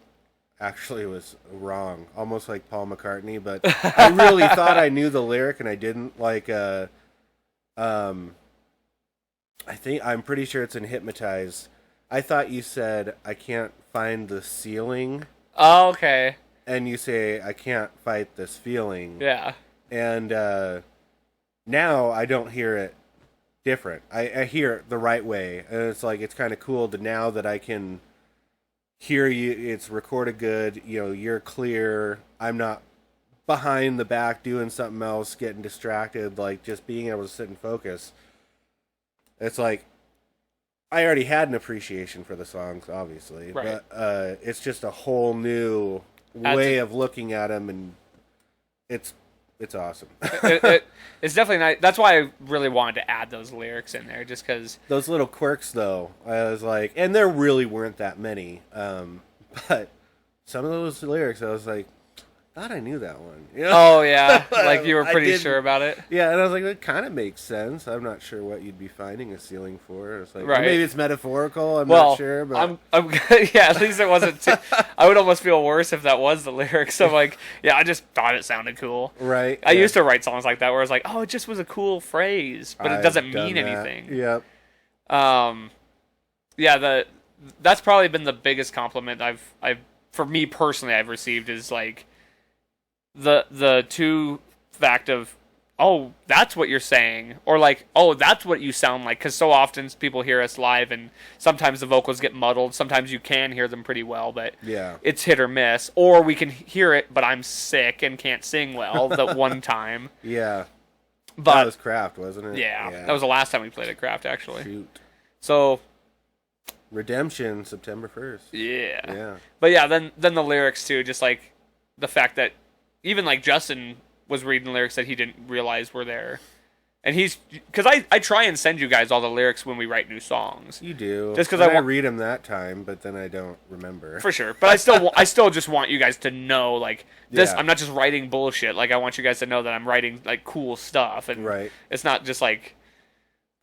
actually was wrong, almost like Paul McCartney, but I really thought I knew the lyric and I didn't. Like, I'm pretty sure it's in Hypnotized. I thought you said, I can't find the ceiling. Oh, okay. And you say, I can't fight this feeling. Yeah. And now I don't hear it different. I hear it the right way. And it's like, it's kind of cool to now that I can hear you, it's recorded good, you're clear. I'm not behind the back doing something else, getting distracted, like just being able to sit and focus. It's like, I already had an appreciation for the songs, obviously, right. But it's just a whole new way of looking at them, and it's awesome. It's definitely nice. That's why I really wanted to add those lyrics in there, just because those little quirks, though, I was like, and there really weren't that many, but some of those lyrics, I was like, thought I knew that one. Oh, yeah. Like you were pretty sure about it? Yeah, and I was like, that kind of makes sense. I'm not sure what you'd be finding a ceiling for. It's like, right. Maybe it's metaphorical. I'm not sure. But I'm yeah, at least it wasn't too... I would almost feel worse if that was the lyrics. So, like, yeah, I just thought it sounded cool. Right. I used to write songs like that where it's like, oh, it just was a cool phrase, but it doesn't mean anything. Yep. Yeah, that's probably been the biggest compliment I've for me personally I've received is like the two fact of, oh, that's what you're saying, or like, oh, that's what you sound like, because so often people hear us live and sometimes the vocals get muddled, sometimes you can hear them pretty well, but yeah, it's hit or miss, or we can hear it but I'm sick and can't sing well the one time. Yeah, but that was Craft, wasn't it? Yeah, that was the last time we played at Craft, actually. Shoot. So Redemption, September 1st. Yeah. But yeah, then the lyrics too, just like the fact that even like Justin was reading lyrics that he didn't realize were there. And he's, because I try and send you guys all the lyrics when we write new songs. You do. Just because I read them that time, but then I don't remember. For sure. But I still just want you guys to know, like, this, I'm not just writing bullshit. Like, I want you guys to know that I'm writing, like, cool stuff. And right. It's not just, like,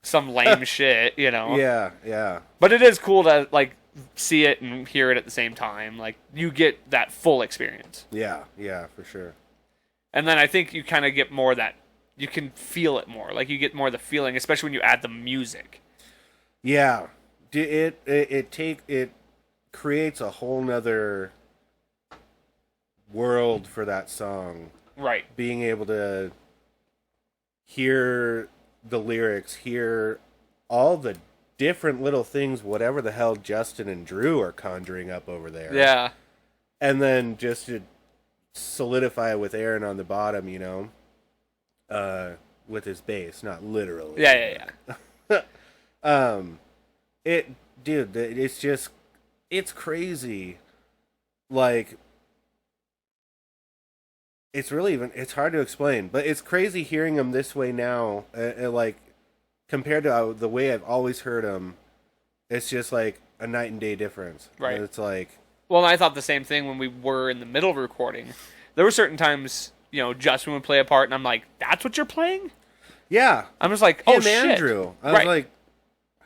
some lame shit, Yeah. But it is cool to, like, see it and hear it at the same time. Like, you get that full experience. Yeah, for sure. And then I think you kind of get more that, you can feel it more. Like, you get more of the feeling, especially when you add the music. Yeah. It creates a whole nother world for that song. Right. Being able to hear the lyrics, hear all the different little things, whatever the hell Justin and Drew are conjuring up over there. Yeah. And then just to solidify with Aaron on the bottom, with his bass, not literally. Yeah. It's crazy. Like, it's really it's hard to explain, but it's crazy hearing him this way now, like, compared to the way I've always heard him. It's just like a night and day difference. Right. And it's like, well, I thought the same thing when we were in the middle of recording. There were certain times, Justin would play a part, and I'm like, "That's what you're playing?" Yeah. I'm just like, "Oh shit!" Andrew. I was like,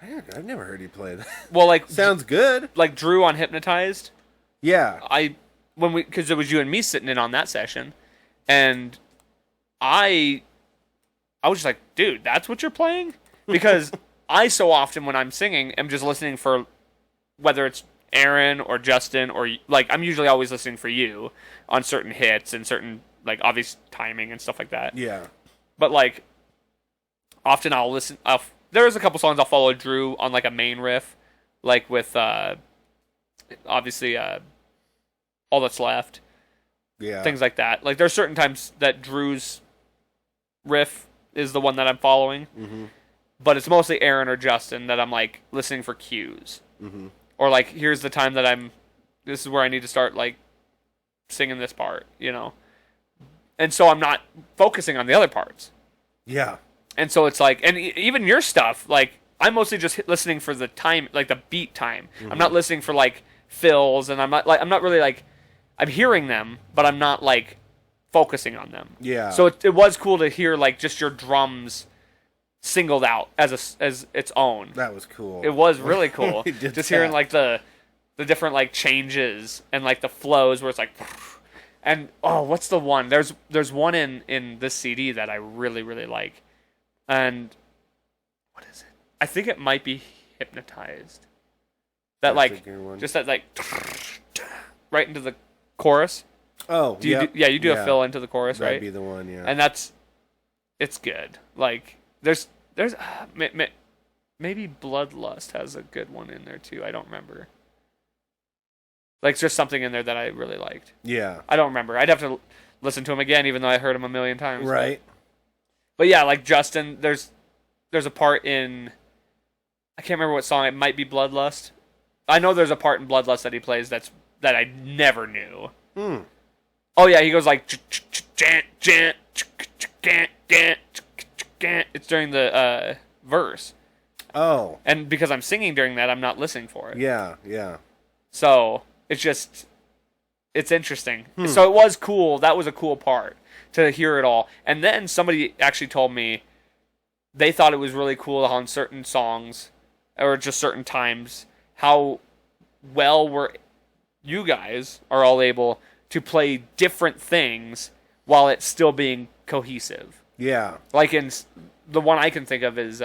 I've never heard you play that. Well, like, sounds good. Like Drew on Hypnotized. Yeah. Because it was you and me sitting in on that session, and I was just like, "Dude, that's what you're playing?" Because I so often when I'm singing am just listening for whether it's Aaron or Justin or, like, I'm usually always listening for you on certain hits and certain, like, obvious timing and stuff like that. Yeah. But, like, often I'll listen. There's a couple songs I'll follow Drew on, like, a main riff, like with obviously All That's Left. Yeah. Things like that. Like, there's certain times that Drew's riff is the one that I'm following. Mm-hmm. But it's mostly Aaron or Justin that I'm, like, listening for cues. Mm-hmm. Or, like, here's the time that this is where I need to start, like, singing this part, And And so I'm not focusing on the other parts. Yeah. And so it's like, and even your stuff, like, I'm mostly just listening for the time, like the beat time. I'm not listening for like fills, and I'm not really like, I'm hearing them, but I'm not like focusing on them. Yeah. So it was cool to hear like just your drums singled out as its own. That was cool. It was really cool. Just Just hearing like the different like changes and like the flows where it's like, and what's the one? There's one in this CD that I really really like, and what is it? I think it might be Hypnotized. That That's a like good one. just that like right into the chorus. Oh, You do a fill into the chorus, That'd right? be the one, yeah. And it's good. Like there's maybe Bloodlust has a good one in there too. I don't remember. Like there's something in there that I really liked. Yeah. I don't remember. I'd have to listen to him again, even though I heard him a million times. Right. But yeah, like Justin, there's a part in, I can't remember what song. It might be Bloodlust. I know there's a part in Bloodlust that he plays that I never knew. Oh yeah, he goes like it's during the verse. Oh. And because I'm singing during that, I'm not listening for it. Yeah, yeah. So it's interesting. So it was cool. That was a cool part to hear it all. And then somebody actually told me they thought it was really cool on certain songs or just certain times how well you guys are all able to play different things while it's still being cohesive. Yeah. Like in the one I can think of is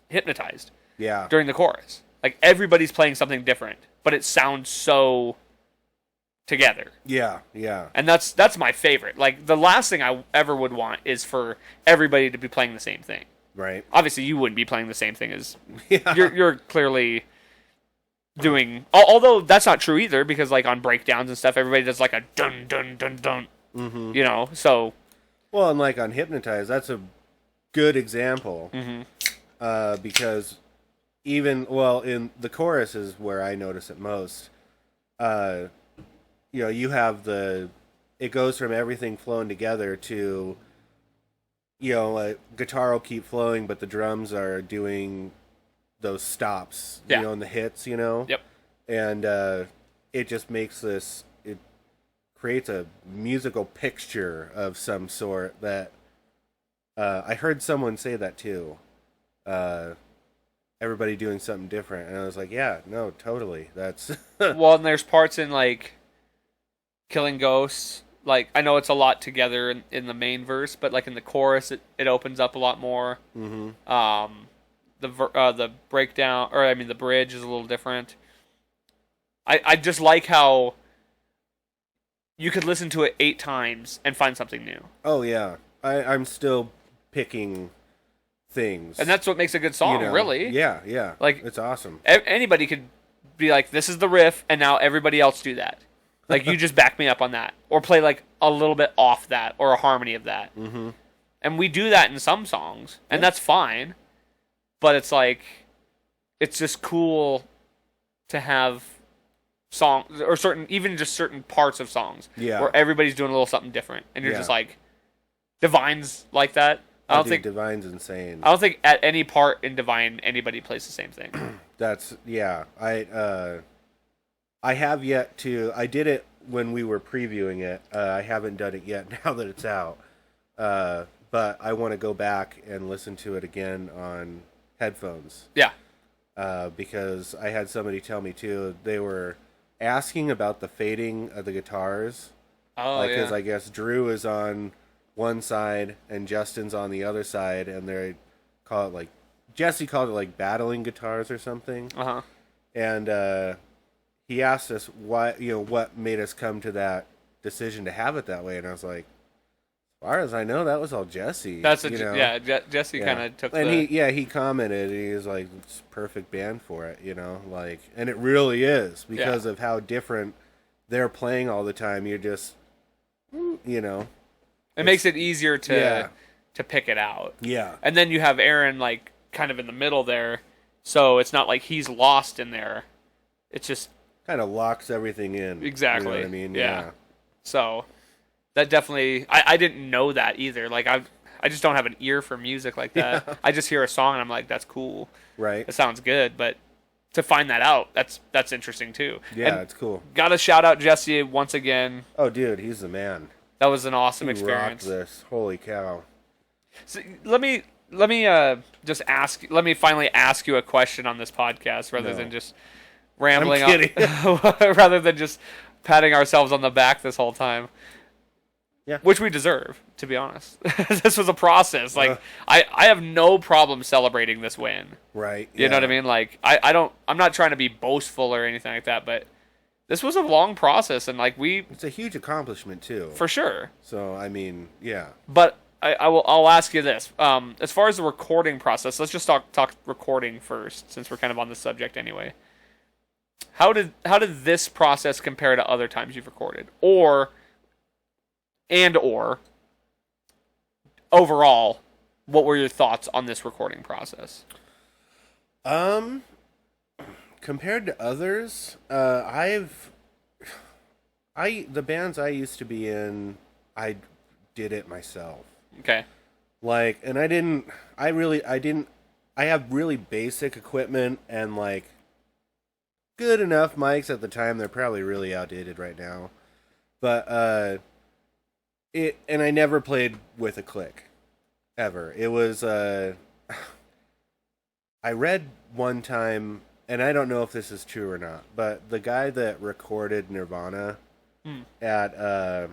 Hypnotized. Yeah. During the chorus. Like everybody's playing something different, but it sounds so together. Yeah, yeah. And that's my favorite. Like the last thing I ever would want is for everybody to be playing the same thing. Right. Obviously you wouldn't be playing the same thing as Yeah. you're clearly doing, although that's not true either, because like on breakdowns and stuff everybody does like a dun dun dun dun. Mm-hmm. You know, so well, and like on Hypnotized, that's a good example. Because even in the chorus is where I notice it most. You have it goes from everything flowing together to, guitar will keep flowing, but the drums are doing those stops, and the hits, Yep. And it just makes it creates a musical picture of some sort that I heard someone say that too. Everybody doing something different, and I was like, yeah, no, totally. That's well, and there's parts in like Killing Ghosts. Like I know it's a lot together in the main verse, but like in the chorus, it opens up a lot more. The breakdown, or I mean, the bridge is a little different. I just like how you could listen to it 8 times and find something new. Oh yeah, I'm still picking things, and that's what makes a good song, really. Yeah, yeah. Like it's awesome. Anybody could be like, "This is the riff," and now everybody else do that. Like you just back me up on that, or play like a little bit off that, or a harmony of that. And we do that in some songs, and that's fine. But it's like, it's just cool to have songs or even just certain parts of songs where everybody's doing a little something different, and you're just like, Divine's like that. I don't think Divine's insane. I don't think at any part in Divine anybody plays the same thing. I have yet to. I did it when we were previewing it. I haven't done it yet now that it's out. But I want to go back and listen to it again on headphones. Yeah. Because I had somebody tell me too. They were asking about the fading of the guitars. Oh, yeah. Because I guess Drew is on one side and Justin's on the other side, and they call it like Jesse called it like battling guitars or something. And he asked us what made us come to that decision to have it that way, and I was like, as far as I know, that was all Jesse. That's Jesse kind of took. And he commented. He was like, "It's a perfect band for it," like, and it really is because of how different they're playing all the time. You're just, it makes it easier to pick it out. Yeah, and then you have Aaron like kind of in the middle there, so it's not like he's lost in there. It's just kind of locks everything in. Exactly. You know what I mean? Yeah. So that definitely. I didn't know that either. Like I just don't have an ear for music like that. Yeah. I just hear a song and I'm like, that's cool. Right. It sounds good, but to find that out, that's interesting too. Yeah, And it's cool. gotta shout out Jesse once again. Oh, dude, he's the man. That was an awesome He experience. rocked this. Holy cow. So let me just ask. Let me finally ask you a question on this podcast, rather than just rambling I'm kidding. on, rather than just patting ourselves on the back this whole time. Yeah. Which we deserve, to be honest. This was a process. Like I have no problem celebrating this win. Right. You know what I mean? Like I'm not trying to be boastful or anything like that, but this was a long process, and like It's a huge accomplishment too. for sure. So I mean, yeah. But I'll ask you this. As far as the recording process, let's just talk recording first, since we're kind of on the subject anyway. How did this process compare to other times you've recorded, or overall, what were your thoughts on this recording process? Compared to others, the bands I used to be in, I did it myself. Okay. Like, and I have really basic equipment and like good enough mics at the time. They're probably really outdated right now. But and I never played with a click ever. It was I read one time, and I don't know if this is true or not, but the guy that recorded Nirvana at I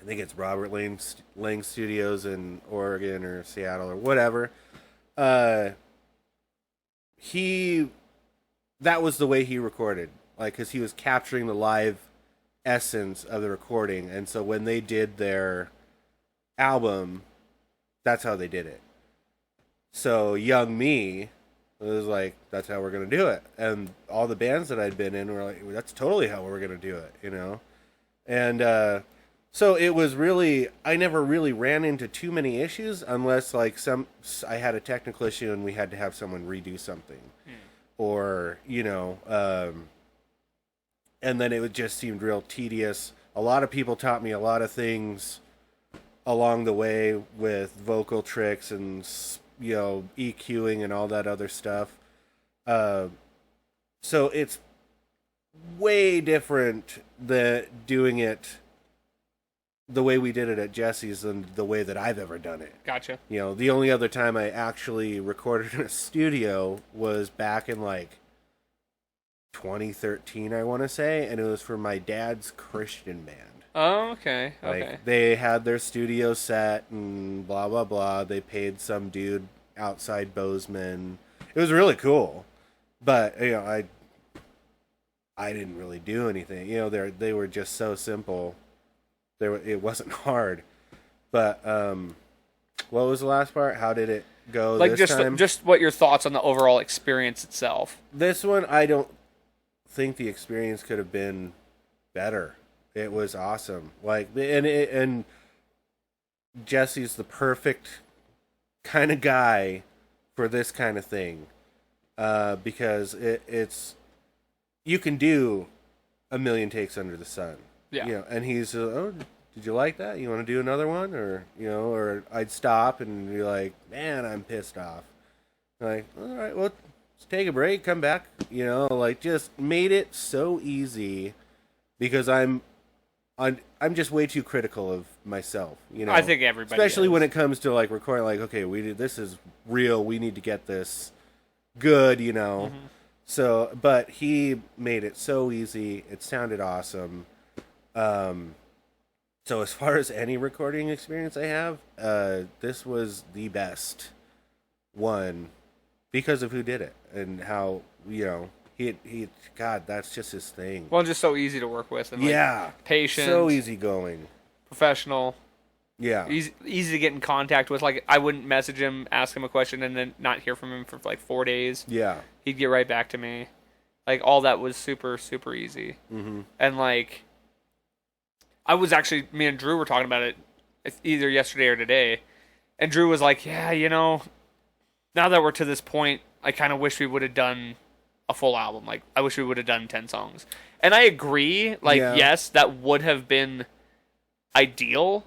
think it's Robert Lang Studios in Oregon or Seattle or whatever. That was the way he recorded, like, because he was capturing the live essence of the recording, and so when they did their album, that's how they did it. So young me was like, that's how we're gonna do it, and all the bands that I'd been in were like, that's totally how we're gonna do it, you know. And so it was really, I never really ran into too many issues, unless like I had a technical issue and we had to have someone redo something, or you know, and then it just seemed real tedious. A lot of people taught me a lot of things along the way with vocal tricks and, you know, EQing and all that other stuff. So it's way different than doing it the way we did it at Jesse's than the way that I've ever done it. Gotcha. You know, the only other time I actually recorded in a studio was back in like 2013, I want to say, and it was for my dad's Christian band. Oh, okay. Like, they had their studio set and blah blah blah. They paid some dude outside Bozeman. It was really cool, but you know, I didn't really do anything. You know, they were just so simple. It wasn't hard. But what was the last part? How did it go? Like, this time? just what your thoughts on the overall experience itself. This one, I don't think the experience could have been better. It was awesome. Like, and Jesse's the perfect kind of guy for this kind of thing, because it's you can do a million takes under the sun. Yeah. You know, and he's oh, did you like that? You want to do another one, or you know, or I'd stop and be like, man, I'm pissed off. Like, all right, well, let's take a break, come back. You know, like, just made it so easy because I'm just way too critical of myself, you know. I think everybody especially is. when it comes to like recording, like, okay, this is real, we need to get this good, you know. Mm-hmm. So, but he made it so easy. It sounded awesome. So as far as any recording experience I have, this was the best one because of who did it and how, you know, he God, that's just his thing. Well, just so easy to work with, and like, Yeah, patient, so easygoing, professional. Yeah, easy to get in contact with. Like, I wouldn't message him, ask him a question, and then not hear from him for like 4 days. Yeah, he'd get right back to me. Like, all that was super, super easy. Mm-hmm. And like, I was actually, me and Drew were talking about it either yesterday or today, and Drew was like, yeah, you know, now that we're to this point, I kind of wish we would have done a full album. Like, I wish we would have done 10 songs. And I agree. Like, Yeah. yes, that would have been ideal,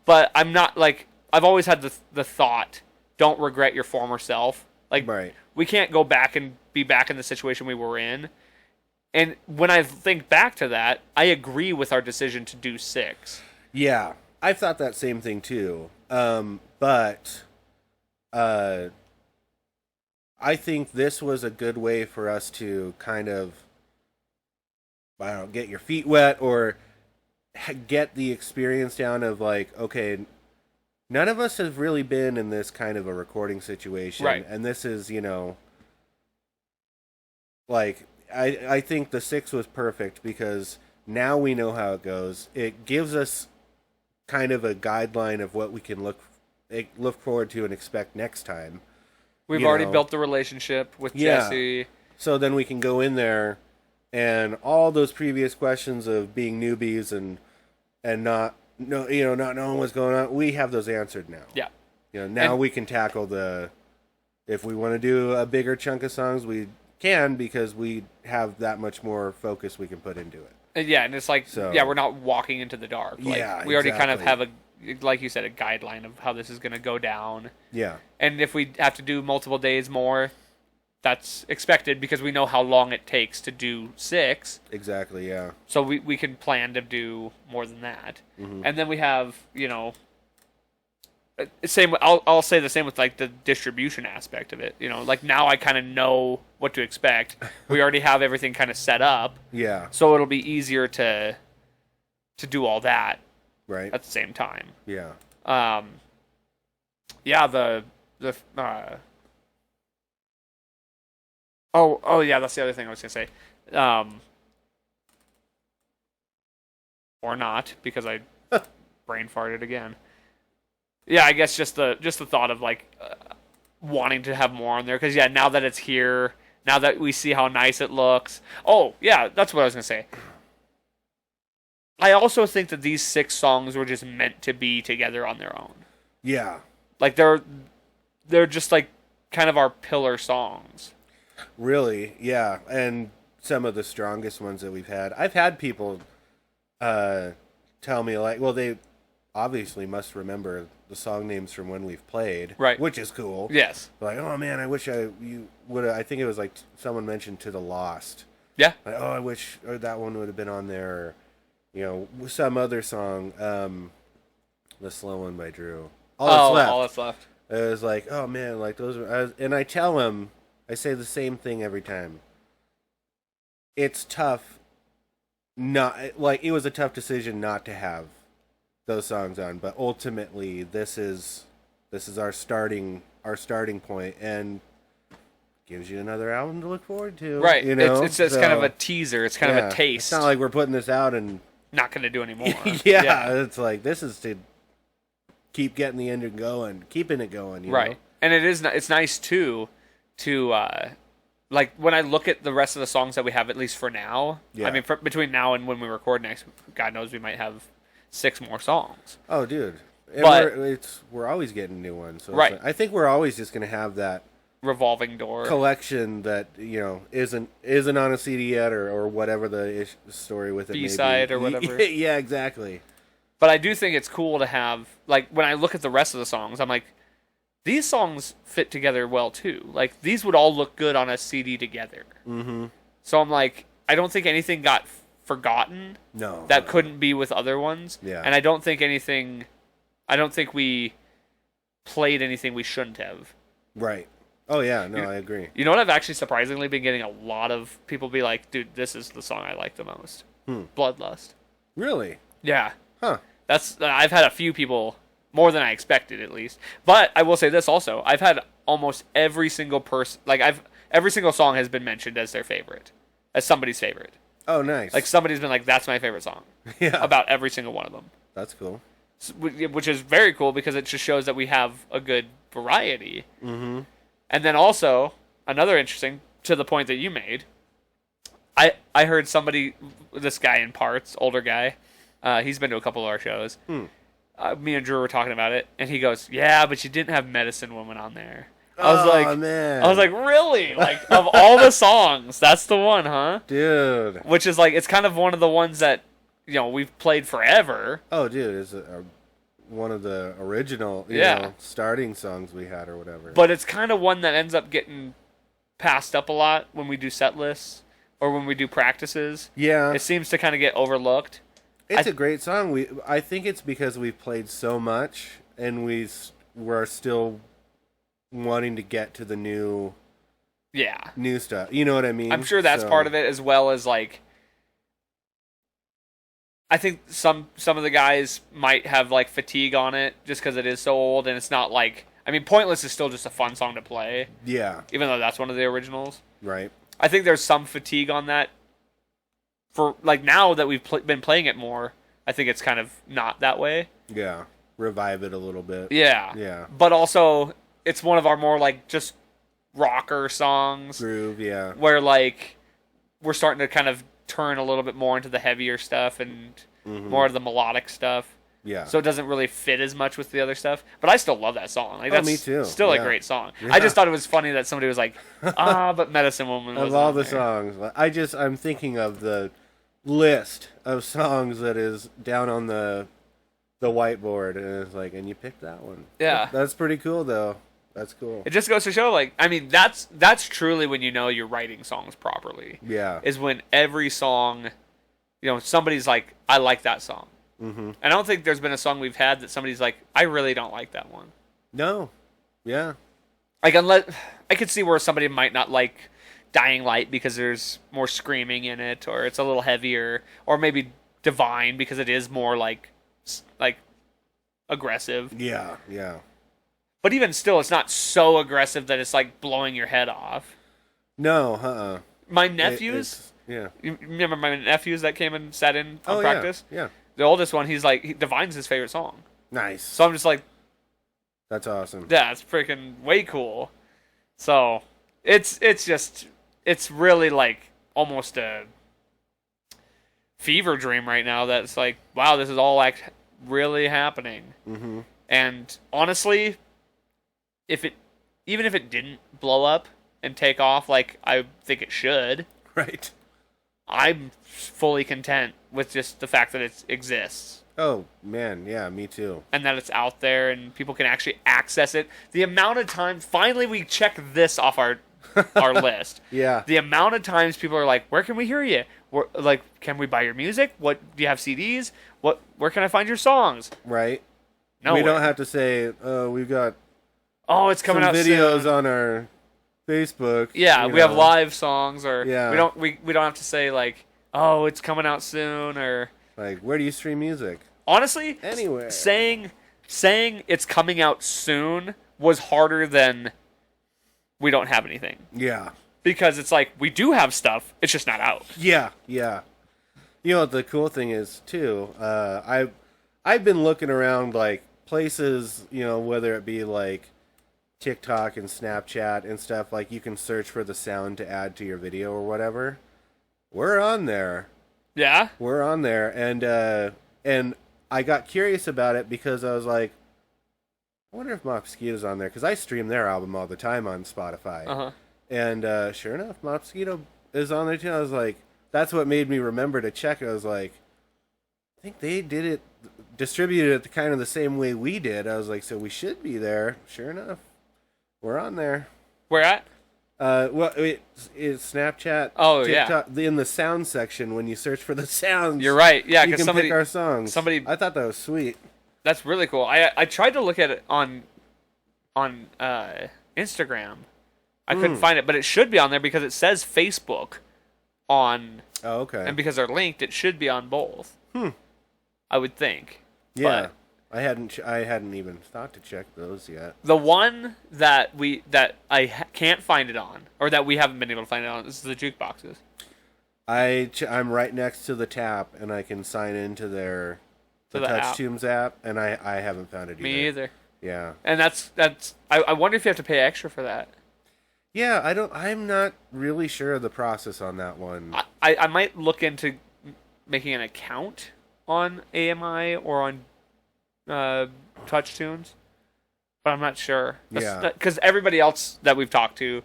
but I'm not like, I've always had the thought, don't regret your former self. Like, Right. we can't go back and be back in the situation we were in. And when I think back to that, I agree with our decision to do 6. Yeah, I've thought that same thing too. But I think this was a good way for us to kind of, I don't know, get your feet wet or get the experience down of like, okay, none of us have really been in this kind of a recording situation. Right. And this is, like, I think the 6 was perfect because now we know how it goes. It gives us kind of a guideline of what we can look forward to and expect next time. We've already built the relationship with Jesse. So then we can go in there and all those previous questions of being newbies and not knowing what's going on, we have those answered now. Yeah. Now we can tackle if we want to do a bigger chunk of songs, we can because we have that much more focus we can put into it. Yeah, and it's like, we're not walking into the dark. Like, we already kind of have like you said, a guideline of how this is going to go down. Yeah. And if we have to do multiple days more, that's expected because we know how long it takes to do 6. Exactly, yeah. So we can plan to do more than that. And then we have, same. I'll say the same with like the distribution aspect of it. Like now I kind of know what to expect. We already have everything kind of set up. Yeah. So it'll be easier to do all that right at the same time. Yeah. Yeah. Oh yeah. That's the other thing I was gonna say. Or not because I brain farted again. Yeah, I guess just the thought of like wanting to have more on there because now that it's here, now that we see how nice it looks. Oh yeah, that's what I was gonna say. I also think that these 6 songs were just meant to be together on their own. Yeah. Like they're just like kind of our pillar songs. Really, yeah, and some of the strongest ones that we've had. I've had people tell me like, well, they obviously must remember the song names from when we've played, right? Which is cool. Yes. Like, oh man, I wish you would have. I think it was like someone mentioned To the Lost. Yeah. Like, oh, I wish that one would have been on there. Or, some other song. The Slow One by Drew. All That's Left. It was like, oh man, like those are. And I tell him, I say the same thing every time. It's tough. Not like it was a tough decision not to have those songs on, but ultimately this is our starting point and gives you another album to look forward to. Right. It's kind of a teaser. It's kind of a taste. It's not like we're putting this out and not going to do anymore. yeah, it's like this is to keep getting the engine going, keeping it going. You know? And it's nice too to like when I look at the rest of the songs that we have, at least for now. I mean, between now and when we record next, God knows we might have 6 more songs. Oh, dude! And but we're always getting new ones. So right. I think we're always just going to have that revolving door collection that isn't on a CD yet or whatever the story with it. B-side or whatever. Yeah, exactly. But I do think it's cool to have, like, when I look at the rest of the songs, I'm like, these songs fit together well too. Like, these would all look good on a CD together. Mm-hmm. So I'm like, I don't think anything got forgotten. No. That couldn't be with other ones. Yeah. And I don't think we played anything we shouldn't have. Right. Oh, yeah. No, I agree. You know what? I've actually surprisingly been getting a lot of people be like, dude, this is the song I like the most. Bloodlust. Really? Yeah. Huh. I've had a few people, more than I expected at least. But I will say this also. I've had almost every single person, every single song has been mentioned as their favorite. As somebody's favorite. Oh, nice. Like somebody's been like, that's my favorite song. Yeah. About every single one of them. That's cool. Which is very cool because it just shows that we have a good variety. Mm-hmm. And then also, another interesting, to the point that you made, I heard somebody, this guy in parts, older guy, he's been to a couple of our shows. Me and Drew were talking about it, and he goes, yeah, but you didn't have Medicine Woman on there. I was like, really? Like, of all the songs, that's the one, huh? Dude. Which is like, it's kind of one of the ones that, we've played forever. Oh, dude, it's one of the original, you Yeah. know, starting songs we had or whatever. But it's kind of one that ends up getting passed up a lot when we do set lists or when we do practices. Yeah. It seems to kind of get overlooked. It's a great song. I think it's because we've played so much and we're still wanting to get to the new stuff. You know what I mean? I'm sure that's part of it, as well as like I think some of the guys might have like fatigue on it just because it is so old, and it's not like, I mean, Pointless is still just a fun song to play. Yeah. Even though that's one of the originals. Right. I think there's some fatigue on that. For like now that we've been playing it more, I think it's kind of not that way. Yeah. Revive it a little bit. Yeah. Yeah. But also, it's one of our more like just rocker songs. Groove, yeah. Where like we're starting to kind of turn a little bit more into the heavier stuff and more of the melodic stuff. Yeah. So it doesn't really fit as much with the other stuff. But I still love that song. Like, that's me too. Still Yeah. a great song. Yeah. I just thought it was funny that somebody was like, but Medicine Woman was Of all on the there. songs, I'm thinking of the list of songs that is down on the whiteboard, and it's like, and you picked that one. Yeah. That's pretty cool, though. That's cool. It just goes to show, like, I mean, that's truly when you know you're writing songs properly. Yeah. Is when every song, somebody's like, I like that song. Mm-hmm. And I don't think there's been a song we've had that somebody's like, I really don't like that one. No. Yeah. Like, unless I could see where somebody might not like Dying Light because there's more screaming in it, or it's a little heavier, or maybe Divine because it is more like aggressive. Yeah. Yeah. But even still, it's not so aggressive that it's like blowing your head off. No. My nephews, Yeah. you remember my nephews that came and sat in on Oh, practice? Yeah. The oldest one, he's like, Divine's his favorite song. Nice. So I'm just like, That's awesome. yeah, it's freaking way cool. So it's really like almost a fever dream right now. That's like, wow, this is all like really happening. Mm-hmm. And honestly, even if it didn't blow up and take off like I think it should, Right. I'm fully content with just the fact that it exists. Oh, man. Yeah, me too. And that it's out there and people can actually access it. The amount of time, finally we check this off our list. Yeah. The amount of times people are like, where can we hear you? Like, can we buy your music? What do you have CDs? Where can I find your songs? Right. No, We don't have to say, we've got oh, it's coming some out videos soon. on our Facebook. Yeah, you we have know. live songs, or Yeah. we don't have to say like, oh, it's coming out soon, or Like, where do you stream music? honestly, Anywhere. saying it's coming out soon was harder than we don't have anything, Yeah. because it's like we do have stuff, it's just not out. Yeah. Yeah. You know what the cool thing is too? I've been looking around like places, whether it be like TikTok and Snapchat and stuff, like you can search for the sound to add to your video or whatever. We're on there. Yeah, We're on there, and I got curious about it because I was like, I wonder if Mosquito's on there, because I stream their album all the time on Spotify. And sure enough, Mosquito is on there too. I was like, that's what made me remember to check. I was like, I think they distributed it kind of the same way we did. I was like, so we should be there. Sure enough, we're on there. where at? Well, it's Snapchat. Oh, TikTok, in the sound section, when you search for the sounds, You're right. Yeah, you because can pick our songs. I thought that was sweet. That's really cool. I tried to look at it on Instagram. I couldn't find it, but it should be on there because it says Facebook on, Oh, okay. and because they're linked, it should be on both. I would think. Yeah, I hadn't even thought to check those yet. The one that I can't find it on, or that we haven't been able to find it on, is the jukeboxes. I'm right next to the tap, and I can sign into the the app. TouchTunes app, and I haven't found it either. Me either. Yeah. And that's I wonder if you have to pay extra for that. Yeah, I'm not really sure of the process on that one. I might look into making an account on AMI or on TouchTunes, but I'm not sure. Yeah. Because everybody else that we've talked to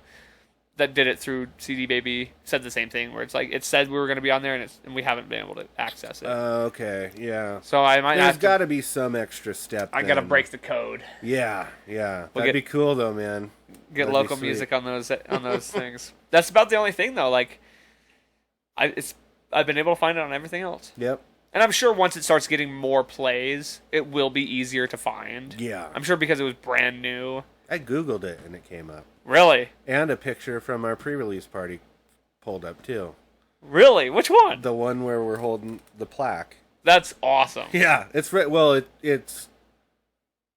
that did it through CD Baby said the same thing, where it's like it said we were going to be on there, and we haven't been able to access it. Okay, yeah. So I might. There's got to be some extra step. I got to break the code. Yeah. That'd be cool though, man. Get That'd local music on those things. That's about the only thing though. Like, I've been able to find it on everything else. Yep. And I'm sure once it starts getting more plays, it will be easier to find. Yeah. I'm sure because it was brand new. I Googled it and it came up. Really? And a picture from our pre-release party pulled up too. Really? Which one? The one where we're holding the plaque. That's awesome. Yeah, it's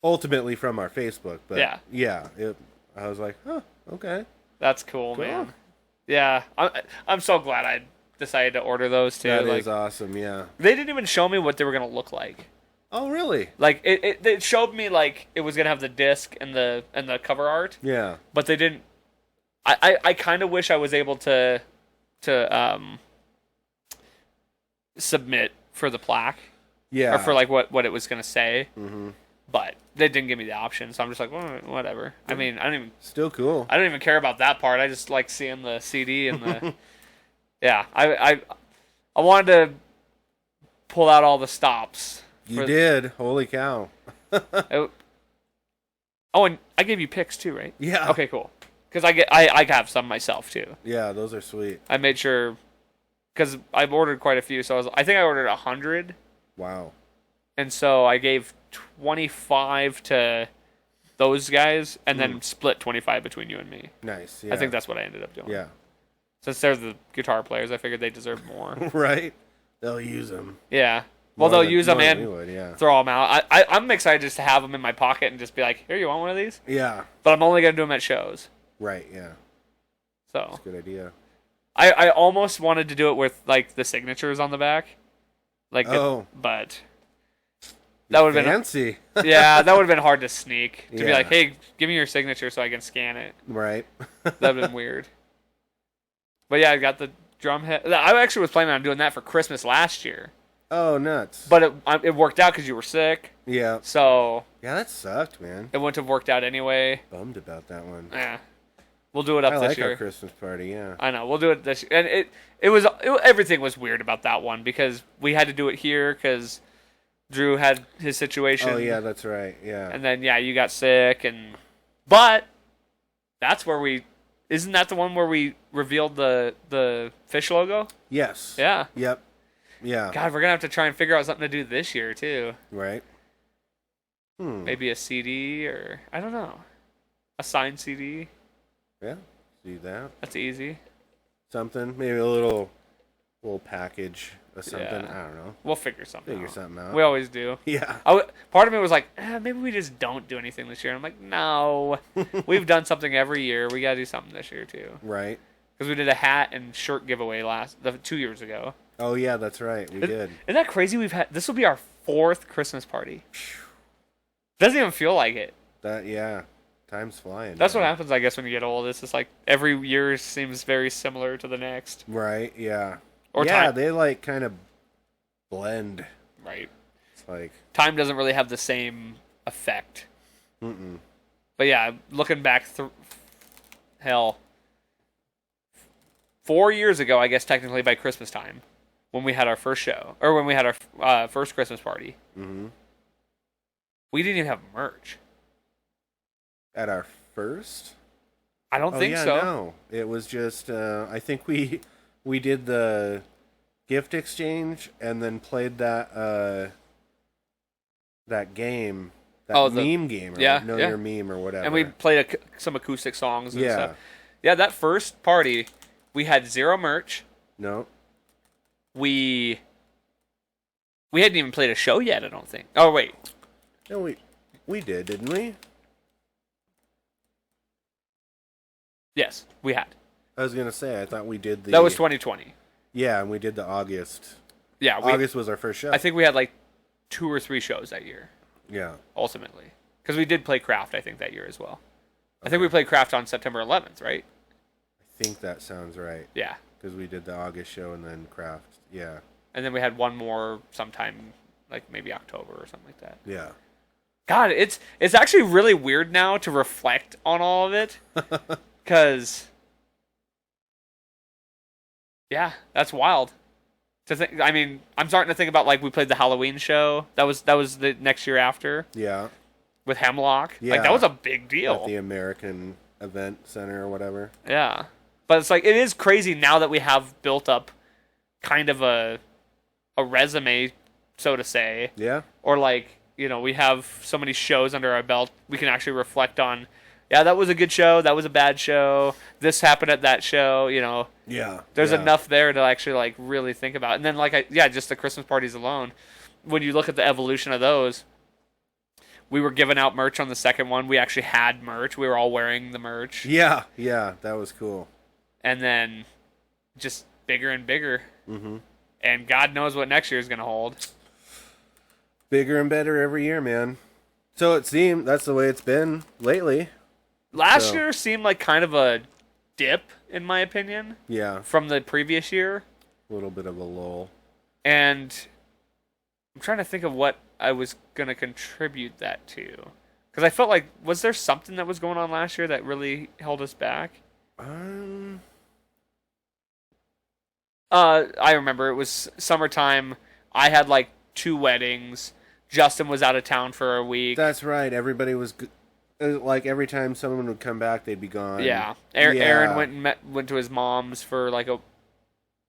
ultimately from our Facebook, but I was like, huh, okay. That's cool, man. Yeah, I'm so glad I decided to order those too. That is awesome. Yeah. They didn't even show me what they were gonna look like. Oh, really? Like it showed me like it was gonna have the disc and the cover art. Yeah. But they didn't. I kind of wish I was able to submit for the plaque. Yeah. Or for like what it was gonna say. Mm-hmm. But they didn't give me the option, so I'm just like, well, whatever. I mean, I don't even care about that part. I just like seeing the CD and the. Yeah, I wanted to pull out all the stops. You did. Holy cow. And I gave you picks too, right? Yeah. Okay, cool. Because I have some myself too. Yeah, those are sweet. I made sure because I've ordered quite a few, so I think I ordered 100. Wow. And so I gave 25 to those guys, and then split 25 between you and me. Nice. Yeah. I think that's what I ended up doing. Yeah. Since they're the guitar players, I figured they deserve more. Right. They'll use them. Yeah. Well, they'll use them and throw them out. I'm excited just to have them in my pocket and just be like, here, you want one of these? Yeah. But I'm only going to do them at shows. Right, yeah. So. That's a good idea. I almost wanted to do it with, like, the signatures on the back. Like, but that would have been fancy. Yeah, that would have been hard to sneak. To be Yeah. like, hey, give me your signature so I can scan it. Right. That would have been weird. But yeah, I got the drum head. I actually was planning on doing that for Christmas last year. Oh, nuts. But it worked out because you were sick. Yeah. So. Yeah, that sucked, man. It wouldn't have worked out anyway. Bummed about that one. Yeah. We'll do it up this year. I like our Christmas party, yeah. I know. We'll do it this year. And everything was weird about that one because we had to do it here because Drew had his situation. Oh, yeah, that's right. Yeah. And then, yeah, you got sick. But that's where isn't that the one where we revealed the fish logo? Yes. Yeah. Yep. Yeah. God, we're going to have to try and figure out something to do this year, too. Right. Maybe a CD or, I don't know, a signed CD. Yeah. See that. That's easy. Something. Maybe a little package or something. Yeah. I don't know. We'll figure something out. We always do. Yeah. Part of me was like, maybe we just don't do anything this year. I'm like, no. We've done something every year. We got to do something this year, too. Right. Because we did a hat and shirt giveaway 2 years ago. Oh, yeah, that's right. We did. Isn't that crazy? This will be our 4th Christmas party. Doesn't even feel like it. Yeah. Time's flying. That's what happens, I guess, when you get old. It's just like every year seems very similar to the next. Right, yeah. Time. They like kind of blend. Right. It's like time doesn't really have the same effect. Mm-mm. But yeah, looking back, 4 years ago, I guess technically by Christmas time, when we had our first show, or when we had our first Christmas party, we didn't even have merch. At our first? I don't think so. No, it was just I think we did the gift exchange and then played that game, meme game, or your meme or whatever. And we played some acoustic songs and stuff. Yeah, that first party, we had zero merch. No. We hadn't even played a show yet, I don't think. Oh, wait. No, we did, didn't we? Yes, we had. I was going to say, I thought we did That was 2020. Yeah, and we did the August. Yeah. August was our first show. I think we had like 2 or 3 shows that year. Yeah. Ultimately. Because we did play Craft, I think, that year as well. Okay. I think we played Craft on September 11th, right? I think that sounds right. Yeah. Because we did the August show and then Craft. Yeah. And then we had one more sometime, like maybe October or something like that. Yeah. God, it's actually really weird now to reflect on all of it. Because Yeah, that's wild. To think, I mean, I'm starting to think about like we played the Halloween show. That was the next year after Yeah. with Hemlock. Yeah. Like that was a big deal. At the American Event Center or whatever. Yeah, but it's like it is crazy now that we have built up kind of a resume, so to say. Yeah. Or like, you know, we have so many shows under our belt, we can actually reflect on, yeah, that was a good show, that was a bad show, this happened at that show, you know. Yeah. There's yeah. enough there to actually like really think about. And then like just the Christmas parties alone, when you look at the evolution of those, we were giving out merch on the second one. We actually had merch. We were all wearing the merch. Yeah, that was cool. And then just bigger and bigger. Mm-hmm. And God knows what next year is going to hold. Bigger and better every year, man. So it seemed that's the way it's been lately. Last year seemed like kind of a dip, in my opinion. Yeah. From the previous year. A little bit of a lull. And I'm trying to think of what I was going to contribute that to. Because I felt like, was there something that was going on last year that really held us back? I remember it was summertime. I had like 2 weddings. Justin was out of town for a week. That's right. Everybody was like every time someone would come back, they'd be gone. Yeah. Aaron went to his mom's for like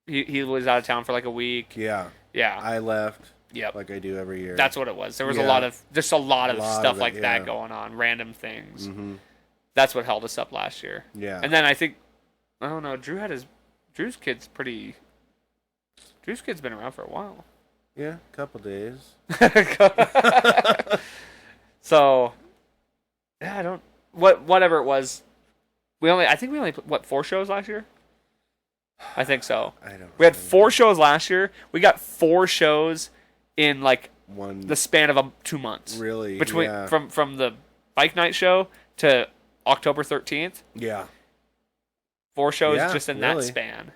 he was out of town for like a week. Yeah. Yeah. I left. Yep. Like I do every year. That's what it was. There was a lot of stuff like that yeah. going on, random things. Mm-hmm. That's what held us up last year. Yeah. And then I think, I don't know, Drew's kid's been around for a while. Yeah, a couple days. So, yeah, whatever it was. I think we only put 4 shows last year? I think so. I don't. We had 4 shows last year. We got 4 shows in like the span of 2 months. Really? Between yeah. from the bike night show to October 13th. Yeah. 4 shows just in that span.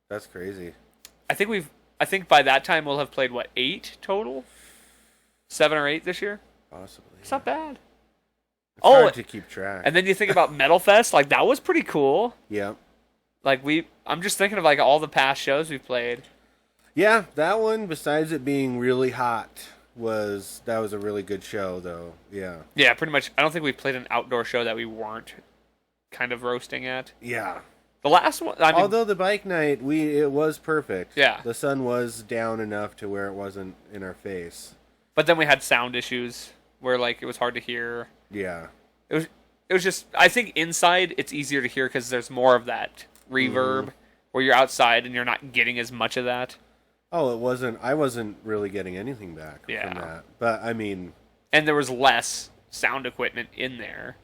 That's crazy. I think by that time we'll have played 8 total? 7 or 8 this year? Possibly. It's not bad. It's hard to keep track. And then you think about Metal Fest, like that was pretty cool. Yeah. Like I'm just thinking of like all the past shows we've played. Yeah, that one, besides it being really hot, was a really good show though. Yeah. Yeah, pretty much. I don't think we played an outdoor show that we weren't kind of roasting at. Yeah. The last one, I mean, although the bike night, it was perfect. Yeah. The sun was down enough to where it wasn't in our face. But then we had sound issues where like it was hard to hear. Yeah. It was just, I think inside it's easier to hear because there's more of that reverb where you're outside and you're not getting as much of that. Oh, I wasn't really getting anything back from that. But I mean, and there was less sound equipment in there.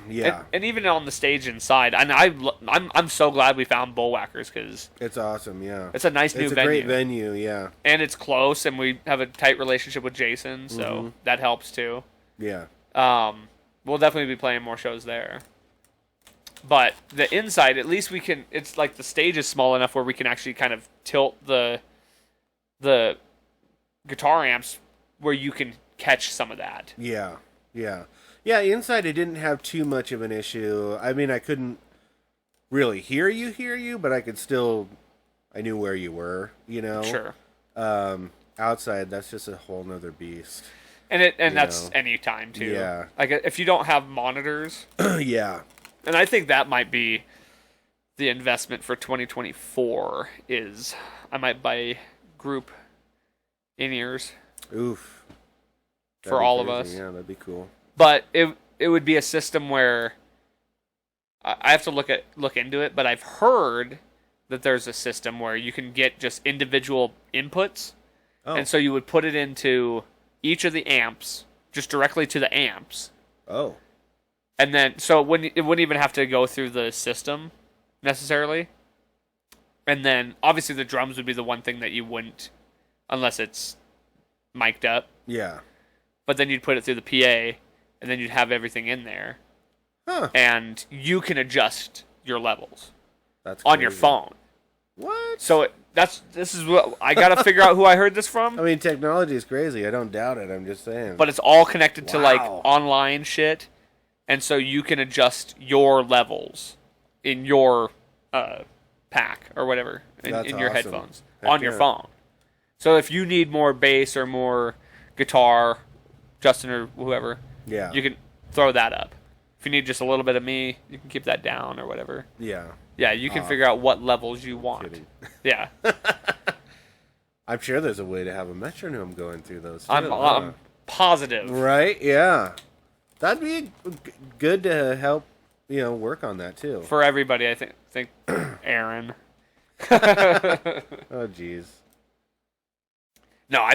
Yeah. And even on the stage inside, and I'm so glad we found Bullwhackers because it's awesome. Yeah. It's a nice new venue. It's a great venue. Yeah. And it's close, and we have a tight relationship with Jason, so that helps too. Yeah. We'll definitely be playing more shows there. But the inside, at least we can. It's like the stage is small enough where we can actually kind of tilt the guitar amps where you can catch some of that. Yeah. Yeah. Yeah, inside it didn't have too much of an issue. I mean, I couldn't really hear you, but I could still, I knew where you were, you know? Sure. Outside, that's just a whole nother beast. And that's any time, too. Yeah. Like, if you don't have monitors. Yeah. And I think that might be the investment for 2024 is I might buy group in-ears. Oof. For all of us. Yeah, that'd be cool. But it would be a system where I have to look into it, but I've heard that there's a system where you can get just individual inputs. Oh. And so you would put it into each of the amps, just directly to the amps. Oh. And then, so it wouldn't even have to go through the system, necessarily. And then, obviously the drums would be the one thing that you wouldn't, unless it's mic'd up. Yeah. But then you'd put it through the PA, and then you'd have everything in there. Huh. And you can adjust your levels. That's on your phone. What? So this is what I got to figure out who I heard this from. I mean, technology is crazy. I don't doubt it. I'm just saying. But it's all connected to like online shit, and so you can adjust your levels in your pack or whatever. That's in your awesome. headphones Heck on your yeah. phone. So if you need more bass or more guitar, Justin or whoever, Yeah. you can throw that up. If you need just a little bit of me, you can keep that down or whatever. Yeah. Yeah, you can figure out what levels you want. Kidding. Yeah. I'm sure there's a way to have a metronome going through those too. I'm positive. Right? Yeah. That'd be good to help, work on that too. For everybody, I think Aaron. Oh, jeez. No, I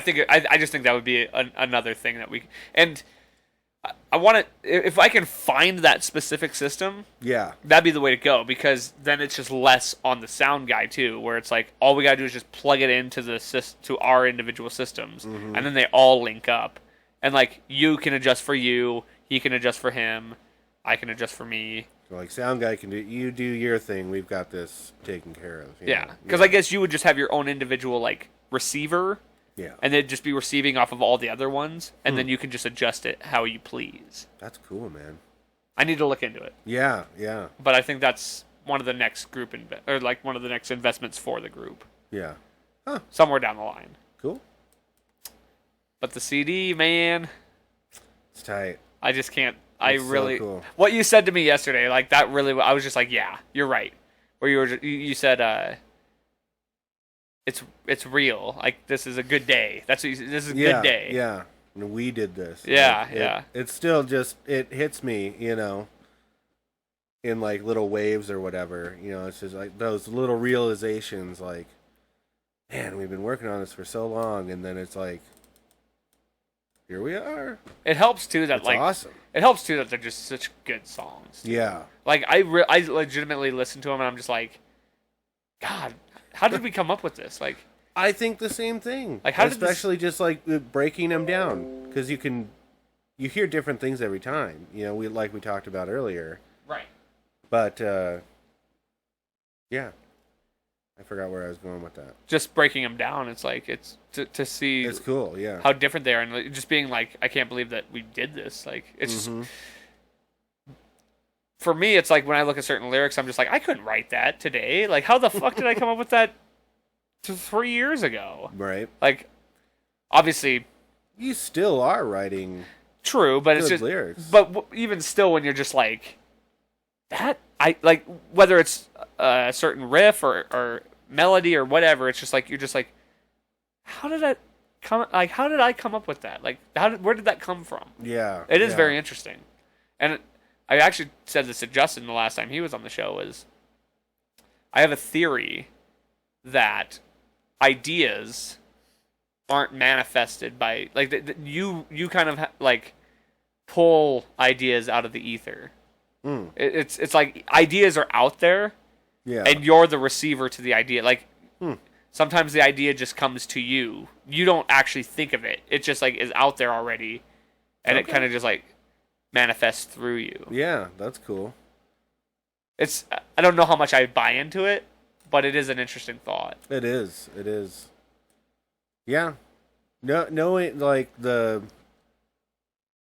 just think that would be another thing that we and I want to if I can find that specific system, Yeah. that'd be the way to go because then it's just less on the sound guy too, where it's like all we gotta do is just plug it into to our individual systems, and then they all link up, and like you can adjust for you, he can adjust for him, I can adjust for me. So, like, sound guy can do your thing. We've got this taken care of. Yeah, because I guess you would just have your own individual like receiver. Yeah. And they'd just be receiving off of all the other ones, and then you can just adjust it how you please. That's cool, man. I need to look into it. Yeah, yeah, But I think that's one of the next group one of the next investments for the group. yeah. Somewhere down the line. Cool. But the CD, man, It's tight. I just can't. It's so cool. What you said to me yesterday, like that really, I was just like, yeah, you're right. Where you said, it's real. Like this is a good day. This is a good day. Yeah. And we did this. Yeah, Like, yeah. It's still just it hits me, in like little waves or whatever. It's just like those little realizations. Like, man, we've been working on this for so long, and then it's like, here we are. It helps too that It's like awesome. it helps too that they're just such good songs. Yeah. Like I legitimately listen to them and I'm just like, God, how did we come up with this? Like, I think the same thing. Like, how did this- especially just like breaking them down, because you hear different things every time. We talked about earlier. right? But yeah, I forgot where I was going with that. Just breaking them down. It's like it's to see It's cool. Yeah. how different they are, and like, just being like, I can't believe that we did this. Like, it's just, for me, it's like when I look at certain lyrics, I'm just like, I couldn't write that today. Like, how the fuck did I come up with that 3 years ago? Right. Like, obviously, You still are writing true, but it's good just lyrics. But even still, when you're just like that, I like whether it's a certain riff or melody or whatever. It's just like you're just like, how did I come up with that? Like, where did that come from? Yeah. It is yeah. very interesting, and I actually said this to Justin the last time he was on the show. Was I have a theory that ideas aren't manifested by like you kind of like pull ideas out of the ether. It's like ideas are out there, Yeah. and you're the receiver to the idea. Like sometimes the idea just comes to you. You don't actually think of it. It just like is out there already, and it kind of just like manifests through you. Yeah, that's cool. I don't know how much I buy into it, but it is an interesting thought. It is. It is. Yeah. No, knowing like the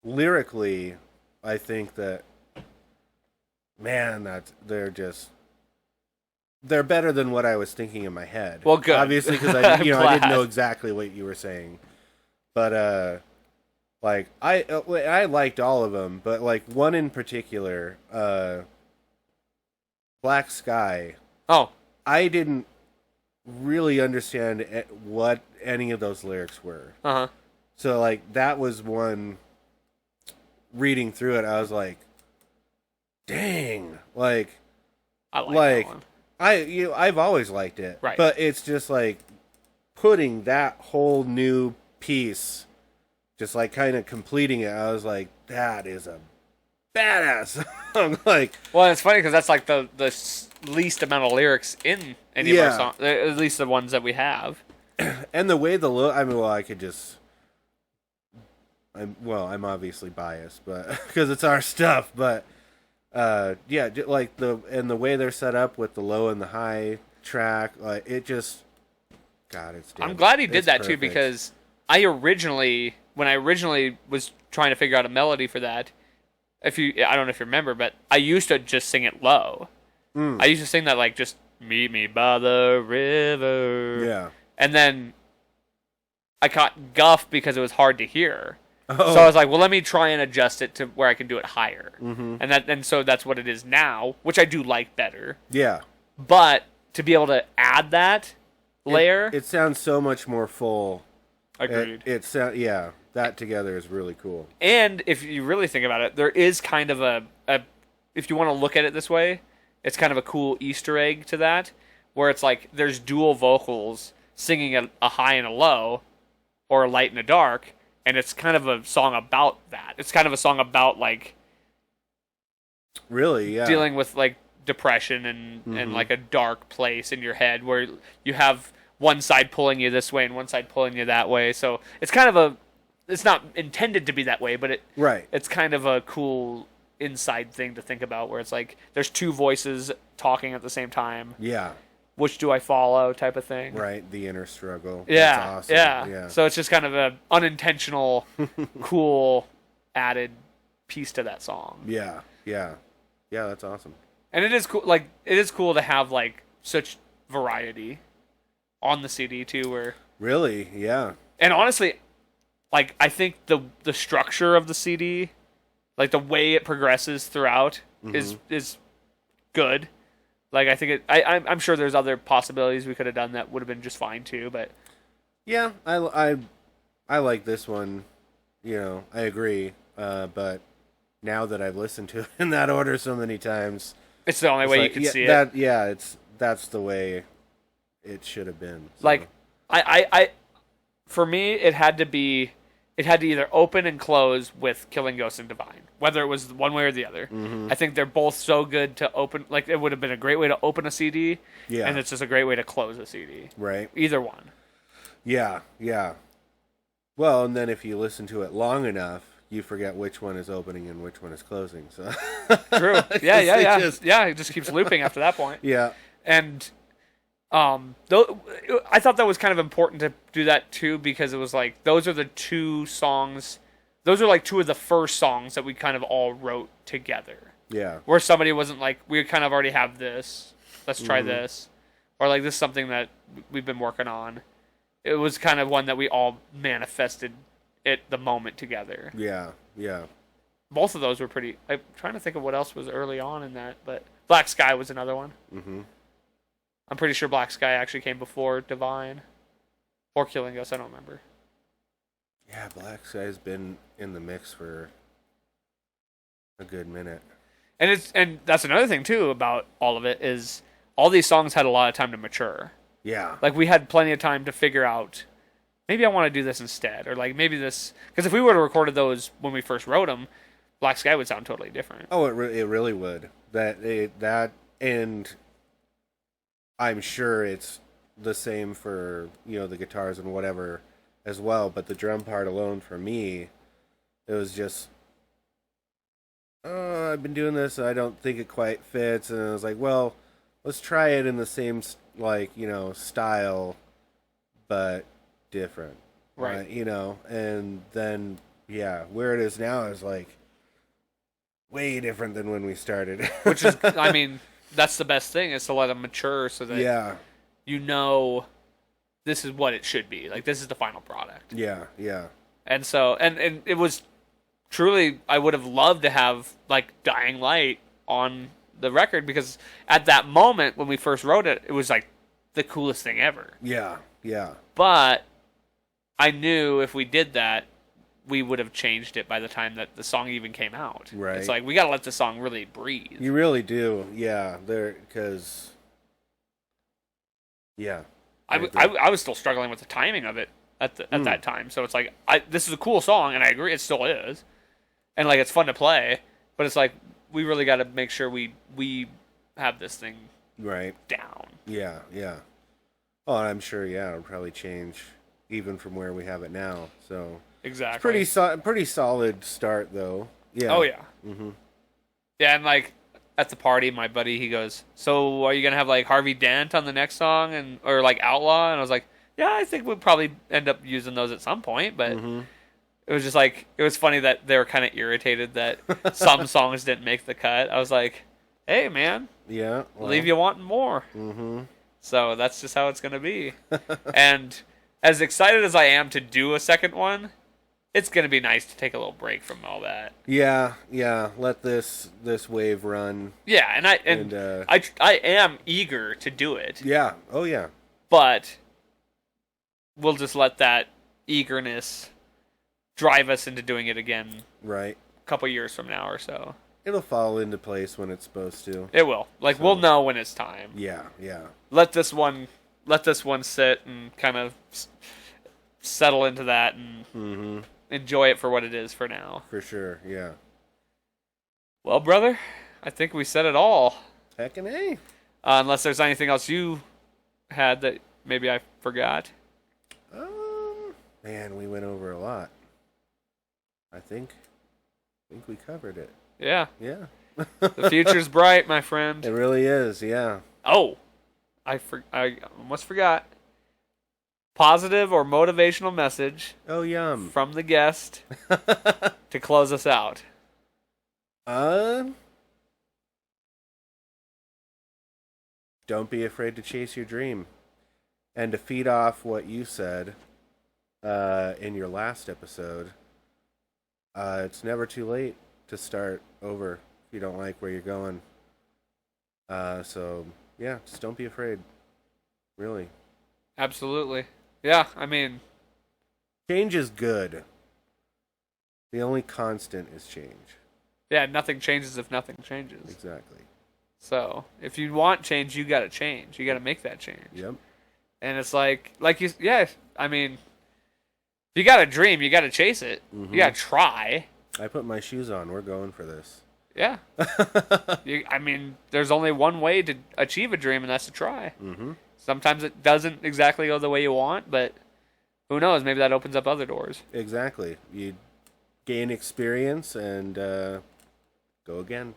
lyrically, I think that man, that they're better than what I was thinking in my head. Well, good. Obviously, because I I'm I didn't glad. know exactly what you were saying, but like I liked all of them, but like one in particular, Black Sky. Oh, I didn't really understand what any of those lyrics were. uh-huh. So like that was one. Reading through it, I was like, "Dang!" Like I like that one. I've always liked it, Right. But it's just like putting that whole new piece, just like kind of completing it. I was like, "That is a badass." I'm like, Well, it's funny because that's like the least amount of lyrics in any of our Yeah. songs, at least the ones that we have. and the way the look. I mean, well, I could just. I'm obviously biased, but because it's our stuff. But yeah, like the way they're set up with the low and the high track, like it just. God, it's. I'm glad he did it's that too perfect. because when I originally was trying to figure out a melody for that, I don't know if you remember, but I used to just sing it low. I used to sing that like just Meet me by the river. Yeah. And then I caught guff because it was hard to hear. Oh. So I was like, well, let me try and adjust it to where I can do it higher. Mm-hmm. And so that's what it is now, which I do like better. Yeah. But to be able to add that layer, it sounds so much more full. agreed. Yeah, that together is really cool. And if you really think about it, there is kind of a if you want to look at it this way, it's kind of a cool Easter egg to that, where it's like there's dual vocals singing a high and a low, or a light and a dark, and it's kind of a song about that. It's kind of a song about like really, yeah, dealing with like depression and like a dark place in your head where you have one side pulling you this way and one side pulling you that way. So it's kind of it's not intended to be that way, but it's kind of a cool inside thing to think about where it's like there's two voices talking at the same time. Yeah. Which do I follow type of thing. Right, the inner struggle. Yeah. That's awesome. Yeah. So it's just kind of a unintentional, cool added piece to that song. Yeah. Yeah. Yeah, that's awesome. And it is cool. Like it is cool to have like such variety on the CD too. Where really, yeah. And honestly, like I think the structure of the CD, like the way it progresses throughout, is good. Like I think I'm sure there's other possibilities we could have done that would have been just fine too. But yeah, I like this one. You know, I agree. But now that I've listened to it in that order so many times, it's the only way like, you can see it. Yeah, that's the way it should have been. So. Like I for me it had to either open and close with Killing Ghosts and Divine, whether it was one way or the other. I think they're both so good to open. Like it would have been a great way to open a CD, and it's just a great way to close a CD. Right. Either one. Yeah, yeah. Well, and then if you listen to it long enough, you forget which one is opening and which one is closing. So true. Yeah. It just keeps looping after that point. Yeah. And though I thought that was kind of important to do that too, because it was like those are the two songs. Those are like two of the first songs that we kind of all wrote together. Yeah. Where somebody wasn't like, we kind of already have this. Let's try this. Or like, this is something that we've been working on. It was kind of one that we all manifested at the moment together. Yeah. Yeah. Both of those were pretty... I'm trying to think of what else was early on in that, but Black Sky was another one. Mm-hmm. I'm pretty sure Black Sky actually came before Divine. Or Killing Ghosts, I don't remember. Yeah, Black Sky's been in the mix for a good minute. And that's another thing too about all of it is all these songs had a lot of time to mature. Yeah. Like we had plenty of time to figure out maybe I want to do this instead, or like maybe this, because if we would have recorded those when we first wrote them, Black Sky would sound totally different. Oh, it really would. That and I'm sure it's the same for, you know, the guitars and whatever as well, but the drum part alone for me, it was just, oh, I've been doing this, I don't think it quite fits, and I was like, well, let's try it in the same, like, you know, style, but different. Right. You know, and then, yeah, where it is now is like way different than when we started. Which is, I mean, that's the best thing, is to let them mature so that you know this is what it should be. Like, this is the final product. Yeah, yeah. And so, and it was truly, I would have loved to have, like, Dying Light on the record, because at that moment, when we first wrote it, it was, like, the coolest thing ever. Yeah, yeah. But I knew if we did that, we would have changed it by the time that the song even came out. Right. It's like, we got to let the song really breathe. You really do, yeah. Because, yeah. I was still struggling with the timing of it at that time. So it's like, this is a cool song, and I agree, it still is. And, like, it's fun to play. But it's like, we really got to make sure we have this thing down. Yeah, yeah. Oh, and I'm sure, it'll probably change even from where we have it now. So exactly. It's pretty solid start, though. Yeah. Oh, yeah. Mm-hmm. Yeah, and, like, at the party, my buddy, he goes, so are you going to have, like, Harvey Dent on the next song, or, like, Outlaw? And I was like, yeah, I think we'll probably end up using those at some point, but it was just, like, it was funny that they were kind of irritated that some songs didn't make the cut. I was like, hey, man, Yeah. Well, leave you wanting more. Mm-hmm. So that's just how it's going to be. And as excited as I am to do a second one, it's going to be nice to take a little break from all that. Yeah. Let this wave run. Yeah, and I am eager to do it. Yeah. Oh yeah. But we'll just let that eagerness drive us into doing it again Right. a couple years from now or so. It'll fall into place when it's supposed to. It will. Like, we'll know when it's time. Yeah. Let this one sit and kind of settle into that and enjoy it for what it is for now. For sure. Yeah. Well, brother, I think we said it all. Heckin' A. Unless there's anything else you had that maybe I forgot. Man, we went over a lot. I think we covered it. Yeah. Yeah. The future's bright, my friend. It really is, yeah. Oh, I almost forgot. Positive or motivational message Oh, yum. from the guest to close us out. Don't be afraid to chase your dream. And to feed off what you said in your last episode, it's never too late to start over if you don't like where you're going. So, yeah, just don't be afraid. Really. Absolutely. Yeah, I mean... Change is good. The only constant is change. Yeah, nothing changes if nothing changes. Exactly. So, if you want change, you gotta change. You gotta make that change. Yep. And it's like you, yeah, I mean, if you got a dream, you gotta chase it. Mm-hmm. You gotta try. I put my shoes on. We're going for this. Yeah. I mean, there's only one way to achieve a dream, and that's to try. Mm-hmm. Sometimes it doesn't exactly go the way you want, but who knows? Maybe that opens up other doors. Exactly. You gain experience and go again.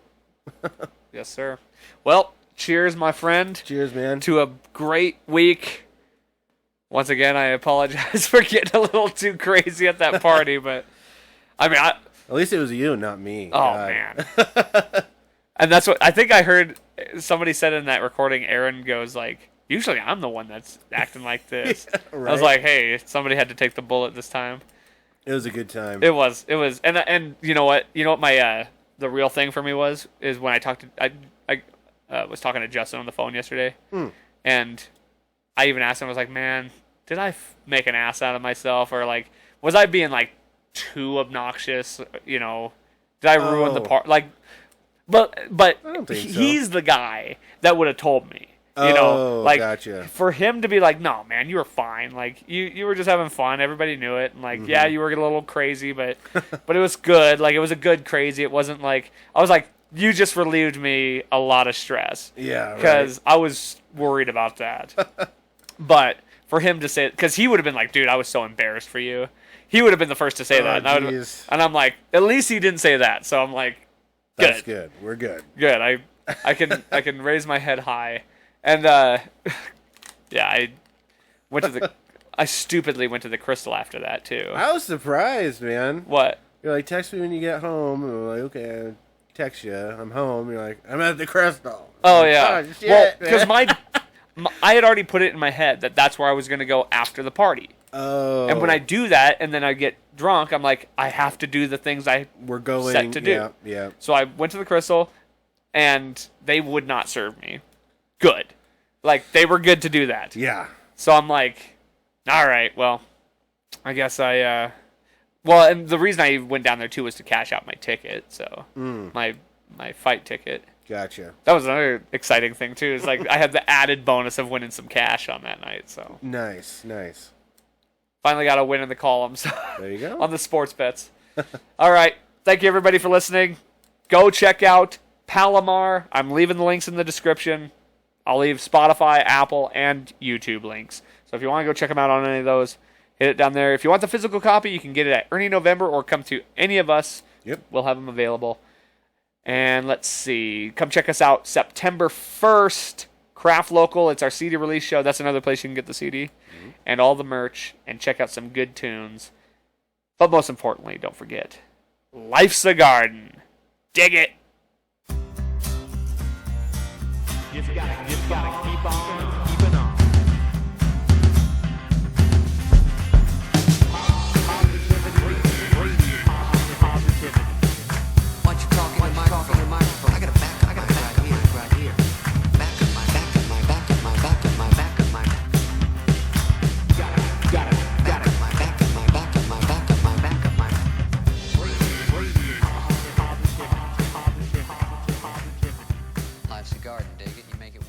Yes, sir. Well, cheers, my friend. Cheers, man. To a great week. Once again, I apologize for getting a little too crazy at that party, but I mean, at least it was you, not me. Oh, God. Man. And that's what I think I heard somebody said in that recording. Aaron goes like, usually I'm the one that's acting like this. Yeah, right? I was like, hey, somebody had to take the bullet this time. It was a good time. It was, and you know what? You know what my the real thing for me is when I was talking to Justin on the phone yesterday, and I even asked him, I was like, man, did I make an ass out of myself, or like, was I being like too obnoxious? You know, did I ruin the part? Like, but I don't think he's the guy that would have told me. You know, like, gotcha. For him to be like, no, man, you were fine. Like, you were just having fun. Everybody knew it. And, like, yeah, you were a little crazy, but it was good. Like, it was a good crazy. It wasn't like, I was like, you just relieved me a lot of stress. Yeah, because I was worried about that. But for him to say it, because he would have been like, dude, I was so embarrassed for you. He would have been the first to say that. And I'm like, at least he didn't say that. So I'm like, good. That's good. We're good. Good. I can raise my head high. And, yeah, I stupidly went to the Crystal after that, too. I was surprised, man. What? You're like, text me when you get home. And I'm like, okay, I'll text you. I'm home. You're like, I'm at the Crystal. Oh, yeah. Oh, shit, well, because I had already put it in my head that that's where I was going to go after the party. Oh. And when I do that and then I get drunk, I'm like, I have to do the things we're going set to do. Yeah. So I went to the Crystal, and they would not serve me. Good. Like, they were good to do that. Yeah. So I'm like, all right, well, I guess well, and the reason I went down there, too, was to cash out my ticket, so my fight ticket. Gotcha. That was another exciting thing, too. It's like I had the added bonus of winning some cash on that night, so. Nice. Finally got a win in the columns. There you go. On the sports bets. All right. Thank you, everybody, for listening. Go check out Palomar. I'm leaving the links in the description. I'll leave Spotify, Apple, and YouTube links. So if you want to go check them out on any of those, hit it down there. If you want the physical copy, you can get it at Ernie November or come to any of us. Yep. We'll have them available. And let's see. Come check us out September 1st. Craft Local. It's our CD release show. That's another place you can get the CD and all the merch and check out some good tunes. But most importantly, don't forget, life's a garden. Dig it. Just gotta keep on keeping on. Why don't you talk in the microphone? I got a back right here. Back of my. Life's a garden, dig it, you make it